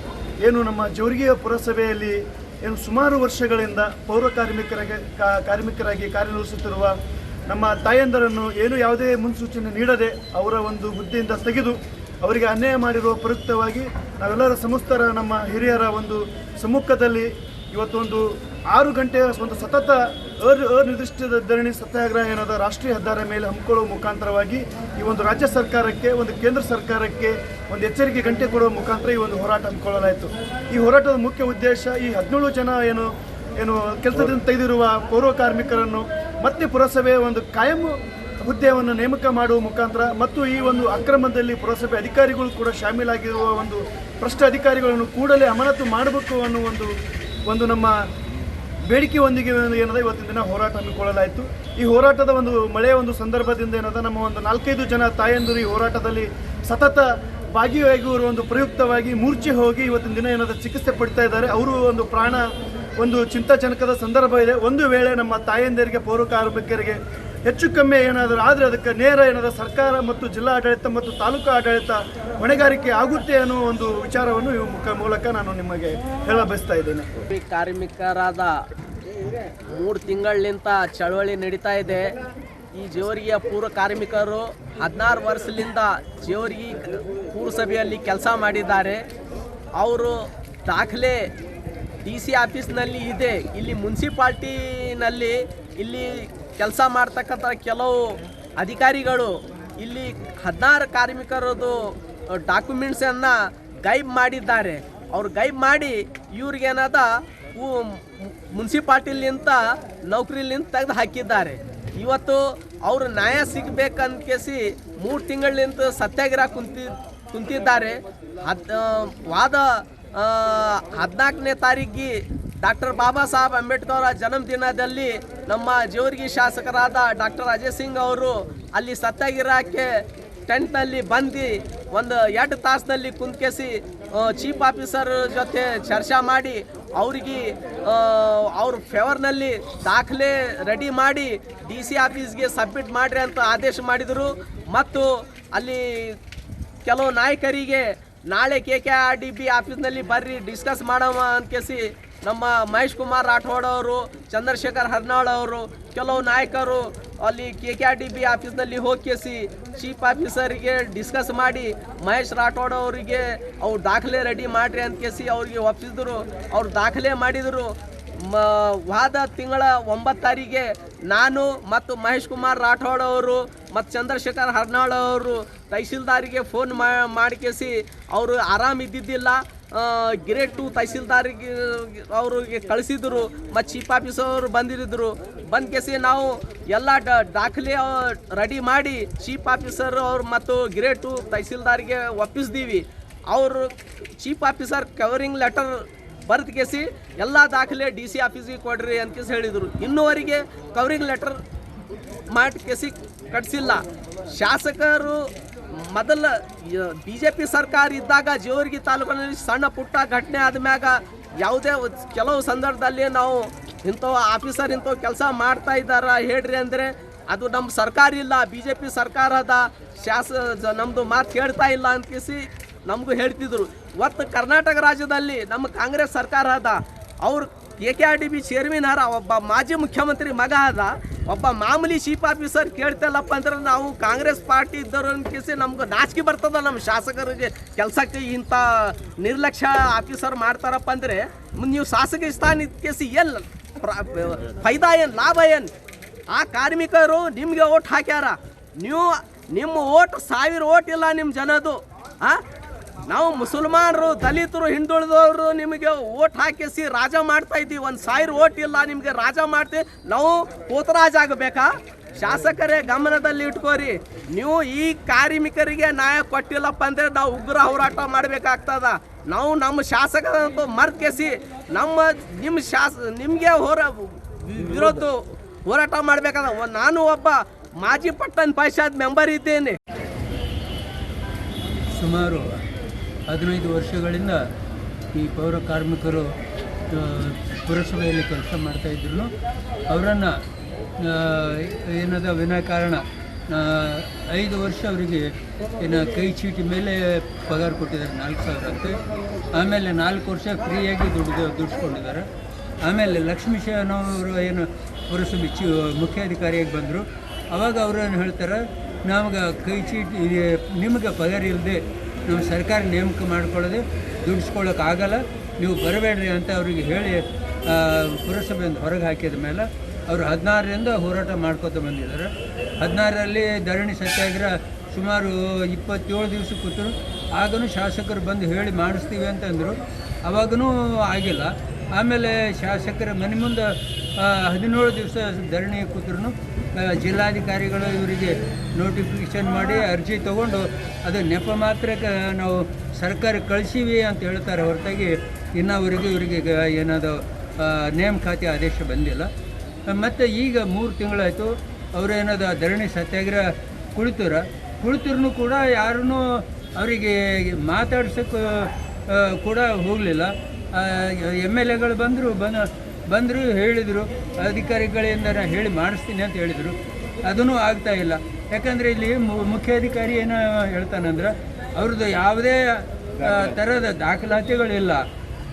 ಏನು ನಮ್ಮ ಜೇವರ್ಗಿಯ ಪುರಸಭೆಯಲ್ಲಿ ಏನು ಸುಮಾರು ವರ್ಷಗಳಿಂದ ಪೌರ ಕಾರ್ಮಿಕರಾಗಿ ಕಾರ್ಯನಿರ್ವಹಿಸುತ್ತಿರುವ ನಮ್ಮ ತಾಯಂದರನ್ನು ಏನು ಯಾವುದೇ ಮುನ್ಸೂಚನೆ ನೀಡದೆ ಅವರ ಒಂದು ಹುದ್ದೆಯಿಂದ ತೆಗೆದು ಅವರಿಗೆ ಅನ್ಯಾಯ ಮಾಡಿರುವ ಪ್ರಯುಕ್ತವಾಗಿ ನಾವೆಲ್ಲರ ಸಮಸ್ತರ ನಮ್ಮ ಹಿರಿಯರ ಒಂದು ಸಮ್ಮುಖದಲ್ಲಿ ಇವತ್ತೊಂದು 6 ಗಂಟೆಯ ಒಂದು ಸತತ ಅನಿರ್ದಿಷ್ಟ ಧರಣಿ ಸತ್ಯಾಗ್ರಹ ಏನಾದ ರಾಷ್ಟ್ರೀಯ ಹೆದ್ದಾರಿ ಮೇಲೆ ಹಮ್ಮಿಕೊಳ್ಳುವ ಮುಖಾಂತರವಾಗಿ ಈ ಒಂದು ರಾಜ್ಯ ಸರ್ಕಾರಕ್ಕೆ, ಒಂದು ಕೇಂದ್ರ ಸರ್ಕಾರಕ್ಕೆ ಒಂದು ಎಚ್ಚರಿಕೆ ಗಂಟೆ ಕೊಡುವ ಮುಖಾಂತರ ಈ ಒಂದು ಹೋರಾಟ ಹಮ್ಮಿಕೊಳ್ಳಲಾಯಿತು. ಈ ಹೋರಾಟದ ಮುಖ್ಯ ಉದ್ದೇಶ ಈ 17 ಜನ ಏನು ಕೆಲಸದಿಂದ ತೆಗೆದಿರುವ ಪೌರ ಕಾರ್ಮಿಕರನ್ನು ಮತ್ತೆ ಪುರಸಭೆಯ ಒಂದು ಕಾಯಂ ಹುದ್ದೆಯನ್ನು ನೇಮಕ ಮಾಡುವ ಮುಖಾಂತರ ಮತ್ತು ಈ ಒಂದು ಅಕ್ರಮದಲ್ಲಿ ಪುರಸಭೆ ಅಧಿಕಾರಿಗಳು ಕೂಡ ಶಾಮೀಲಾಗಿರುವ ಒಂದು ಭ್ರಷ್ಟ ಅಧಿಕಾರಿಗಳನ್ನು ಕೂಡಲೇ ಅಮಾನತು ಮಾಡಬೇಕು ಅನ್ನೋ ಒಂದು ನಮ್ಮ ಬೇಡಿಕೆಯೊಂದಿಗೆ ಏನದ ಇವತ್ತಿನ ದಿನ ಹೋರಾಟ ಹಮ್ಮಿಕೊಳ್ಳಲಾಯಿತು. ಈ ಹೋರಾಟದ ಒಂದು ಮಳೆಯ ಒಂದು ಸಂದರ್ಭದಿಂದ ಏನದ ನಮ್ಮ ಒಂದು 4-5 ಜನ ತಾಯಂದಿರು ಈ ಹೋರಾಟದಲ್ಲಿ ಸತತ ಭಾಗಿಯಾಗಿರುವ ಒಂದು ಪ್ರಯುಕ್ತವಾಗಿ ಮೂರ್ಛೆ ಹೋಗಿ ಇವತ್ತಿನ ದಿನ ಏನದ ಚಿಕಿತ್ಸೆ ಪಡ್ತಾ ಇದ್ದಾರೆ. ಅವರು ಒಂದು ಪ್ರಾಣ ಒಂದು ಚಿಂತಾಜನಕದ ಸಂದರ್ಭ ಇದೆ. ಒಂದು ವೇಳೆ ನಮ್ಮ ತಾಯಂದಿರಿಗೆ, ಪೌರ ಕಾರ್ಮಿಕರಿಗೆ ಹೆಚ್ಚು ಕಮ್ಮಿ ಏನಾದರೂ ಆದರೆ ಅದಕ್ಕೆ ನೇರ ಏನಾದರೂ ಸರ್ಕಾರ ಮತ್ತು ಜಿಲ್ಲಾ ಆಡಳಿತ ಮತ್ತು ತಾಲೂಕು ಆಡಳಿತ ಹೊಣೆಗಾರಿಕೆ ಆಗುತ್ತೆ ಅನ್ನೋ ಒಂದು ವಿಚಾರವನ್ನು ಈ ಮೂಲಕ ನಾನು ನಿಮಗೆ ಹೇಳ ಬಯಸ್ತಾ ಇದ್ದೇನೆ. ಕಾರ್ಮಿಕರಾದ 3 ತಿಂಗಳಿಂದ ಚಳವಳಿ ನಡೀತಾ ಇದೆ. ಈ ಜೇವರ್ಗಿಯ ಪೌರ ಕಾರ್ಮಿಕರು 16 ವರ್ಷದಿಂದ ಜೇವರ್ಗಿ ಪುರಸಭೆಯಲ್ಲಿ ಕೆಲಸ ಮಾಡಿದ್ದಾರೆ. ಅವರು ದಾಖಲೆ DC ಆಫೀಸ್ನಲ್ಲಿ ಇದೆ. ಇಲ್ಲಿ ಮುನ್ಸಿಪಾಲ್ಟಿನಲ್ಲಿ ಇಲ್ಲಿ ಕೆಲಸ ಮಾಡ್ತಕ್ಕಂಥ ಕೆಲವು ಅಧಿಕಾರಿಗಳು ಇಲ್ಲಿ 16 ಕಾರ್ಮಿಕರದು ಡಾಕ್ಯುಮೆಂಟ್ಸನ್ನು ಗೈಬ್ ಮಾಡಿದ್ದಾರೆ. ಅವ್ರು ಗೈಬ್ ಮಾಡಿ ಇವ್ರಿಗೇನಾದ ಮುನ್ಸಿಪಾಲ್ಟಿಲಿಂತ ನೌಕರಿಲಿಂತ ತೆಗೆದು ಹಾಕಿದ್ದಾರೆ. ಇವತ್ತು ಅವರು ನ್ಯಾಯ ಸಿಗಬೇಕಂತೇಸಿ 3 ತಿಂಗಳಿಂದ ಸತ್ಯಾಗ್ರಹ ಕುಂತಿದ್ದಾರೆ. ವಾದ 14ನೇ ತಾರೀಕಿಗೆ ಡಾಕ್ಟರ್ ಬಾಬಾ ಸಾಹೇಬ್ ಅಂಬೇಡ್ಕರ್ ಅವರ ಜನ್ಮದಿನದಲ್ಲಿ ನಮ್ಮ ಜೇವರ್ಗಿ ಶಾಸಕರಾದ ಡಾಕ್ಟರ್ ಅಜಯ್ ಸಿಂಗ್ ಅವರು ಅಲ್ಲಿ ಸತ್ಯಾಗ್ರಹಕ್ಕೆ ಟೆಂಟ್ನಲ್ಲಿ ಬಂದು ಒಂದು 2 ತಾಸಿನಲ್ಲಿ ಕುಂತ್ಕೇಸಿ ಚೀಫ್ ಆಫೀಸರ್ ಜೊತೆ ಚರ್ಚೆ ಮಾಡಿ ಅವರಿಗೆ ಅವ್ರ ಫೇವರ್ನಲ್ಲಿ ದಾಖಲೆ ರೆಡಿ ಮಾಡಿ DC ಆಫೀಸ್ಗೆ ಸಬ್ಮಿಟ್ ಮಾಡಿರಿ ಅಂತ ಆದೇಶ ಮಾಡಿದರು. ಮತ್ತು ಅಲ್ಲಿ ಕೆಲವು ನಾಯಕರಿಗೆ ನಾಳೆ KKRDB ಆಫೀಸ್ನಲ್ಲಿ ಬರ್ರಿ ಡಿಸ್ಕಸ್ ಮಾಡೋಣ ಅಂತೇಸಿ ನಮ್ಮ ಮಹೇಶ್ ಕುಮಾರ್ ರಾಠೋಡ್ ಅವರು, ಚಂದ್ರಶೇಖರ್ ಹರ್ನಾಳ್ ಅವರು, ಕೆಲವು ನಾಯಕರು ಅಲ್ಲಿ KKRDB ಆಫೀಸ್ನಲ್ಲಿ ಹೋಗಿಸಿ ಚೀಫ್ ಆಫೀಸರಿಗೆ ಡಿಸ್ಕಸ್ ಮಾಡಿ ಮಹೇಶ್ ರಾಠೋಡ್ ಅವರಿಗೆ ಅವ್ರು ದಾಖಲೆ ರೆಡಿ ಮಾಡಿರಿ ಅಂತೇಸಿ ಅವ್ರಿಗೆ ಒಪ್ಪಿಸಿದ್ರು. ಅವ್ರು ದಾಖಲೆ ಮಾಡಿದರು. ವಾದ ತಿಂಗಳ 9 ತಾರೀಕಿಗೆ ನಾನು ಮತ್ತು ಮಹೇಶ್ ಕುಮಾರ್ ರಾಠೋಡ್ ಅವರು ಮತ್ತು ಚಂದ್ರಶೇಖರ್ ಹರ್ನಾಳ್ ಅವರು ತಹಸೀಲ್ದಾರಿಗೆ ಫೋನ್ ಮಾಡಿಕೇಸಿ ಅವರು ಆರಾಮಿದ್ದಿದ್ದಿಲ್ಲ, ಗ್ರೇಡ್ 2 ತಹಸೀಲ್ದಾರಿಗೆ ಅವ್ರಿಗೆ ಕಳಿಸಿದ್ರು. ಮತ್ತು ಚೀಫ್ ಆಫೀಸರ್ ಅವರು ಬಂದಿರಿದ್ರು. ಬಂದ್ಕೇಸಿ ನಾವು ಎಲ್ಲ ದಾಖಲೆ ರೆಡಿ ಮಾಡಿ ಚೀಫ್ ಆಫೀಸರ್ ಅವ್ರು ಮತ್ತು ಗ್ರೇಡ್ 2 ತಹಸೀಲ್ದಾರಿಗೆ ಒಪ್ಪಿಸ್ದೀವಿ. ಅವರು ಚೀಫ್ ಆಫೀಸರ್ ಕವರಿಂಗ್ ಲೆಟರ್ ಬರೆದು ಕೇಸಿ ಎಲ್ಲ ದಾಖಲೆ DC ಆಫೀಸಿಗೆ ಕೊಡ್ರಿ ಅಂತ ಹೇಳಿದರು. ಇನ್ನೂವರೆಗೆ ಕವರಿಂಗ್ ಲೆಟರ್ ಮಾಡಿ ಕೇಸಿ ಕಟ್ಸಿಲ್ಲ. ಶಾಸಕರು ಮೊದಲ BJP ಸರ್ಕಾರ ಇದ್ದಾಗ ಜೇವರ್ಗಿ ತಾಲೂಕಿನಲ್ಲಿ ಸಣ್ಣ ಪುಟ್ಟ ಘಟನೆ ಆದಮ್ಯಾಗ ಯಾವುದೇ ಕೆಲವು ಸಂದರ್ಭದಲ್ಲಿ ನಾವು ಇಂಥವು ಆಫೀಸರ್ ಇಂಥವು ಕೆಲಸ ಮಾಡ್ತಾ ಇದ್ದಾರ ಹೇಳ್ರಿ ಅಂದರೆ ಅದು ನಮ್ಮ ಸರ್ಕಾರ ಇಲ್ಲ, BJP ಸರ್ಕಾರದ ನಮ್ಮದು ಮಾತು ಕೇಳ್ತಾ ಇಲ್ಲ ಅಂತೇಸಿ ನಮಗೂ ಹೇಳ್ತಿದ್ರು. ಇವತ್ತು ಕರ್ನಾಟಕ ರಾಜ್ಯದಲ್ಲಿ ನಮ್ಮ ಕಾಂಗ್ರೆಸ್ ಸರ್ಕಾರ ಅದ, ಅವ್ರು KKRDB ಚೇರ್ಮನ್ ಹಾರ, ಒಬ್ಬ ಮಾಜಿ ಮುಖ್ಯಮಂತ್ರಿ ಮಗ ಅದ, ಒಬ್ಬ ಮಾಮೂಲಿ ಚೀಫ್ ಆಫೀಸರ್ ಕೇಳ್ತಿಲ್ಲಪ್ಪ ಅಂದ್ರೆ ನಾವು ಕಾಂಗ್ರೆಸ್ ಪಾರ್ಟಿ ಇದ್ದವರು ಅನ್ಕೇಸಿ ನಮ್ಗೆ ನಾಚಿಕೆ ಬರ್ತದ. ನಮ್ಮ ಶಾಸಕರಿಗೆ ಕೆಲಸಕ್ಕೆ ಇಂಥ ನಿರ್ಲಕ್ಷ್ಯ ಆಫೀಸರ್ ಮಾಡ್ತಾರಪ್ಪ ಅಂದರೆ ನೀವು ಶಾಸಕ ಸ್ಥಾನ ಇದ್ಕೇಸಿ ಎಲ್ಲ ಫೈದಾ ಏನು, ಲಾಭ ಏನು? ಆ ಕಾರ್ಮಿಕರು ನಿಮಗೆ ಓಟ್ ಹಾಕ್ಯಾರ, ನೀವು ನಿಮ್ಮ ಓಟ್ 1000 ಓಟ್ ಇಲ್ಲ ನಿಮ್ಮ ಜನದು. ನಾವು ಮುಸಲ್ಮಾನರು, ದಲಿತರು, ಹಿಂದುಳಿದವರು ನಿಮಗೆ ಓಟ್ ಹಾಕಿಸಿ ರಾಜ ಮಾಡ್ತಾ ಇದ್ದೀವಿ. 1000 ಓಟ್ ಇಲ್ಲ ನಿಮಗೆ, ರಾಜ ಮಾಡ್ತೀವಿ. ನಾವು ಪೋತರಾಜ ಆಗಬೇಕಾ? ಶಾಸಕರೇ ಗಮನದಲ್ಲಿ ಇಟ್ಕೋರಿ. ನೀವು ಈ ಕಾರ್ಮಿಕರಿಗೆ ನ್ಯಾಯ ಕೊಟ್ಟಿಲ್ಲಪ್ಪ ಅಂದರೆ ನಾವು ಉಗ್ರ ಹೋರಾಟ ಮಾಡಬೇಕಾಗ್ತದ. ನಾವು ನಮ್ಮ ಶಾಸಕರಂತೂ ಮರ್ಕೆಸಿ ನಿಮಗೆ ವಿರೋಧ ಹೋರಾಟ ಮಾಡಬೇಕಾದ. ನಾನು ಒಬ್ಬ ಮಾಜಿ ಪಟ್ಟಣ ಪರಿಷತ್ ಮೆಂಬರ್ ಇದ್ದೇನೆ. ಸುಮಾರು 15 ವರ್ಷಗಳಿಂದ ಈ ಪೌರ ಕಾರ್ಮಿಕರು ಪುರಸಭೆಯಲ್ಲಿ ಕೆಲಸ ಮಾಡ್ತಾಯಿದ್ರು. ಅವರನ್ನು ಏನದ ವಿನಾಕಾರಣ 5 ವರ್ಷ ಅವರಿಗೆ ಏನು ಕೈ ಚೀಟಿ ಮೇಲೆ ಪಗಾರ ಕೊಟ್ಟಿದ್ದಾರೆ 4,000 ಅಂತೆ. ಆಮೇಲೆ 4 ವರ್ಷ ಫ್ರೀಯಾಗಿ ದುಡಿಸ್ಕೊಂಡಿದ್ದಾರೆ. ಆಮೇಲೆ ಲಕ್ಷ್ಮೀ ಶರಣವರು ಏನು ಪುರಸಭೆ ಮುಖ್ಯಾಧಿಕಾರಿಯಾಗಿ ಬಂದರು. ಆವಾಗ ಅವರೇನು ಹೇಳ್ತಾರೆ, ನಮಗೆ ಕೈ ಚೀಟಿ ನಿಮಗೆ ಪಗಾರ ಇಲ್ಲದೆ ನಮ್ಮ ಸರ್ಕಾರ ನೇಮಕ ಮಾಡ್ಕೊಳ್ಳೋದೆ ದುಡಿಸ್ಕೊಳ್ಳೋಕ್ಕಾಗಲ್ಲ, ನೀವು ಬರಬೇಡ್ರಿ ಅಂತ ಅವರಿಗೆ ಹೇಳಿ ಪುರಸಭೆಯಿಂದ ಹೊರಗೆ ಹಾಕಿದ ಮೇಲೆ ಅವರು 16ರಿಂದ ಹೋರಾಟ ಮಾಡ್ಕೊತ ಬಂದಿದ್ದಾರೆ. 16ರಲ್ಲಿ ಧರಣಿ ಸತ್ಯಾಗ್ರಹ ಸುಮಾರು 27 ದಿವಸ ಕೂತರು. ಆಗಲೂ ಶಾಸಕರು ಬಂದು ಹೇಳಿ ಮಾಡಿಸ್ತೀವಿ ಅಂತಂದರು. ಅವಾಗೂ ಆಗಿಲ್ಲ. ಆಮೇಲೆ ಶಾಸಕರ ಮನೆ ಮುಂದೆ 17 ದಿವಸ ಧರಣಿ ಕೂತರು. ಜಿಲ್ಲಾಧಿಕಾರಿಗಳು ಇವರಿಗೆ ನೋಟಿಫಿಕೇಷನ್ ಮಾಡಿ ಅರ್ಜಿ ತೊಗೊಂಡು ಅದು ನೆಪ ಮಾತ್ರಕ್ಕೆ ನಾವು ಸರ್ಕಾರಕ್ಕೆ ಕಳಿಸೀವಿ ಅಂತ ಹೇಳ್ತಾರೆ ಹೊರತಾಗಿ ಇನ್ನವರೆಗೂ ಇವರಿಗೆ ಏನಾದರೂ ನೇಮಕಾತಿ ಆದೇಶ ಬಂದಿಲ್ಲ. ಮತ್ತು ಈಗ 3 ತಿಂಗಳಾಯಿತು ಅವರೇನದ ಧರಣಿ ಸತ್ಯಾಗ್ರಹ ಕುಳಿತರೂ ಕೂಡ ಯಾರೂ ಅವರಿಗೆ ಮಾತಾಡ್ಸೋಕ್ಕೆ ಕೂಡ ಹೋಗಲಿಲ್ಲ. MLAಗಳು ಬಂದರು ಹೇಳಿದರು, ಅಧಿಕಾರಿಗಳಿಂದ ಹೇಳಿ ಮಾಡಿಸ್ತೀನಿ ಅಂತ ಹೇಳಿದರು. ಅದೂ ಆಗ್ತಾಯಿಲ್ಲ. ಯಾಕಂದರೆ ಇಲ್ಲಿ ಮುಖ್ಯಾಧಿಕಾರಿ ಏನೋ ಹೇಳ್ತಾನಂದ್ರೆ ಅವ್ರದ್ದು ಯಾವುದೇ ಥರದ ದಾಖಲಾತಿಗಳಿಲ್ಲ,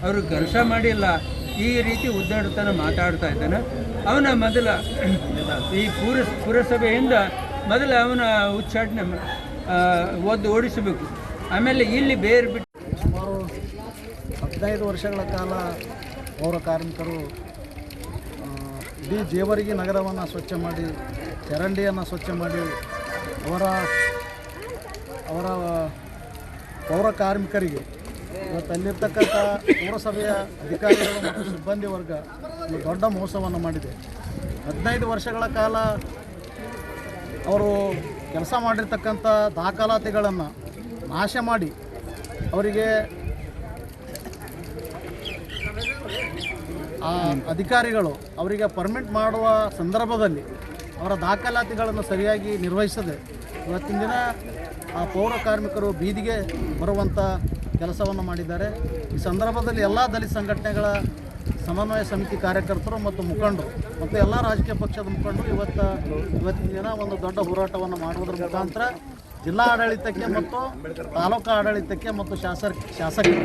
ಅವರು ಕೆಲಸ ಮಾಡಿಲ್ಲ, ಈ ರೀತಿ ಉದ್ದಾಡತನ ಮಾತಾಡ್ತಾ ಇದ್ದಾನೆ. ಅವನ ಮೊದಲ ಈ ಪುರಸಭೆಯಿಂದ ಮೊದಲು ಅವನ ಉಚ್ಚಾಟನೆ ಓಡಿಸಬೇಕು. ಆಮೇಲೆ ಇಲ್ಲಿ ಬೇರೆ ಬಿಟ್ಟು ಸುಮಾರು 15 ವರ್ಷಗಳ ಕಾಲ ಪೌರ ಕಾರ್ಮಿಕರು ಇಡೀ ಜೇವರ್ಗಿ ನಗರವನ್ನು ಸ್ವಚ್ಛ ಮಾಡಿ, ಚರಂಡಿಯನ್ನು ಸ್ವಚ್ಛ ಮಾಡಿ, ಅವರ ಪೌರ ಕಾರ್ಮಿಕರಿಗೆ ಇವತ್ತಲ್ಲಿರ್ತಕ್ಕಂಥ ಪೌರಸಭೆಯ ಅಧಿಕಾರಿಗಳು ಮತ್ತು ಸಿಬ್ಬಂದಿ ವರ್ಗ ಒಂದು ದೊಡ್ಡ ಮೋಸವನ್ನು ಮಾಡಿದೆ. 15 ವರ್ಷಗಳ ಕಾಲ ಅವರು ಕೆಲಸ ಮಾಡಿರ್ತಕ್ಕಂಥ ದಾಖಲಾತಿಗಳನ್ನು ನಾಶ ಮಾಡಿ ಅವರಿಗೆ ಆ ಅಧಿಕಾರಿಗಳು ಅವರಿಗೆ ಪರ್ಮಿಟ್ ಮಾಡುವ ಸಂದರ್ಭದಲ್ಲಿ ಅವರ ದಾಖಲಾತಿಗಳನ್ನು ಸರಿಯಾಗಿ ನಿರ್ವಹಿಸದೆ ಇವತ್ತಿನ ದಿನ ಆ ಪೌರ ಕಾರ್ಮಿಕರು ಬೀದಿಗೆ ಬರುವಂಥ ಕೆಲಸವನ್ನು ಮಾಡಿದ್ದಾರೆ. ಈ ಸಂದರ್ಭದಲ್ಲಿ ಎಲ್ಲ ದಲಿತ ಸಂಘಟನೆಗಳ ಸಮನ್ವಯ ಸಮಿತಿ ಕಾರ್ಯಕರ್ತರು ಮತ್ತು ಮುಖಂಡರು ಮತ್ತು ಎಲ್ಲ ರಾಜಕೀಯ ಪಕ್ಷದ ಮುಖಂಡರು ಇವತ್ತಿನ ದಿನ ಒಂದು ದೊಡ್ಡ ಹೋರಾಟವನ್ನು ಮಾಡುವುದರ ಮುಖಾಂತರ ಜಿಲ್ಲಾ ಆಡಳಿತಕ್ಕೆ ಮತ್ತು ತಾಲೂಕು ಆಡಳಿತಕ್ಕೆ ಮತ್ತು ಶಾಸಕರು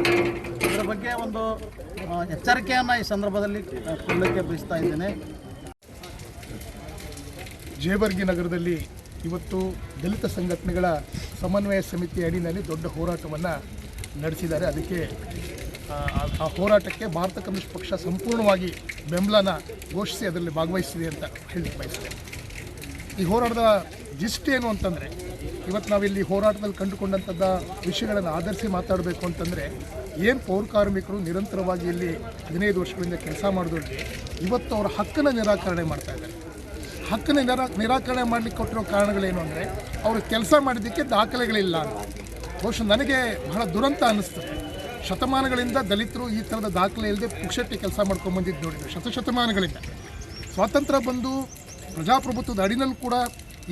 ಇದರ ಬಗ್ಗೆ ಒಂದು ಎಚ್ಚರಿಕೆಯನ್ನು ಈ ಸಂದರ್ಭದಲ್ಲಿ ಕೊಡಲಿಕ್ಕೆ ಬಯಸ್ತಾ ಇದ್ದೇನೆ. ಜೇವರ್ಗಿ ನಗರದಲ್ಲಿ ಇವತ್ತು ದಲಿತ ಸಂಘಟನೆಗಳ ಸಮನ್ವಯ ಸಮಿತಿ ಅಡಿಯಲ್ಲಿ ದೊಡ್ಡ ಹೋರಾಟವನ್ನು ನಡೆಸಿದ್ದಾರೆ. ಅದಕ್ಕೆ ಆ ಹೋರಾಟಕ್ಕೆ ಭಾರತ ಕಮ್ಯುನಿಸ್ಟ್ ಪಕ್ಷ ಸಂಪೂರ್ಣವಾಗಿ ಬೆಂಬಲನ ಘೋಷಿಸಿ ಅದರಲ್ಲಿ ಭಾಗವಹಿಸಿದೆ ಅಂತ ಹೇಳಲಿಕ್ಕೆ ಬಯಸ್ತೇನೆ. ಈ ಹೋರಾಟದ ಜಿಸ್ಟ್ ಏನು ಅಂತಂದರೆ, ಇವತ್ತು ನಾವಿಲ್ಲಿ ಹೋರಾಟದಲ್ಲಿ ಕಂಡುಕೊಂಡಂಥದ್ದ ವಿಷಯಗಳನ್ನು ಆಧರಿಸಿ ಮಾತಾಡಬೇಕು ಅಂತಂದರೆ, ಏನು ಪೌರ ಕಾರ್ಮಿಕರು ನಿರಂತರವಾಗಿ ಇಲ್ಲಿ 15 ವರ್ಷಗಳಿಂದ ಕೆಲಸ ಮಾಡಿದವ್ರಿಗೆ ಇವತ್ತು ಅವರ ಹಕ್ಕನ್ನು ನಿರಾಕರಣೆ ಮಾಡ್ತಾ ಇದ್ದಾರೆ. ಹಕ್ಕನ್ನು ನಿರಾಕರಣೆ ಮಾಡಲಿಕ್ಕೆ ಕೊಟ್ಟಿರೋ ಕಾರಣಗಳೇನು ಅಂದರೆ, ಅವರು ಕೆಲಸ ಮಾಡಿದ್ದಕ್ಕೆ ದಾಖಲೆಗಳಿಲ್ಲ ಅಂತ. ಬಹುಶಃ ನನಗೆ ಬಹಳ ದುರಂತ ಅನ್ನಿಸ್ತದೆ. ಶತಮಾನಗಳಿಂದ ದಲಿತರು ಈ ಥರದ ದಾಖಲೆ ಇಲ್ಲದೆ ಪುಕ್ಷಟ್ಟಿ ಕೆಲಸ ಮಾಡ್ಕೊಂಡ್ಬಂದಿದ್ದು ನೋಡಿದ್ರು. ಶತಮಾನಗಳಿಂದ ಸ್ವಾತಂತ್ರ್ಯ ಬಂದು ಪ್ರಜಾಪ್ರಭುತ್ವದ ಅಡಿನಲ್ಲಿ ಕೂಡ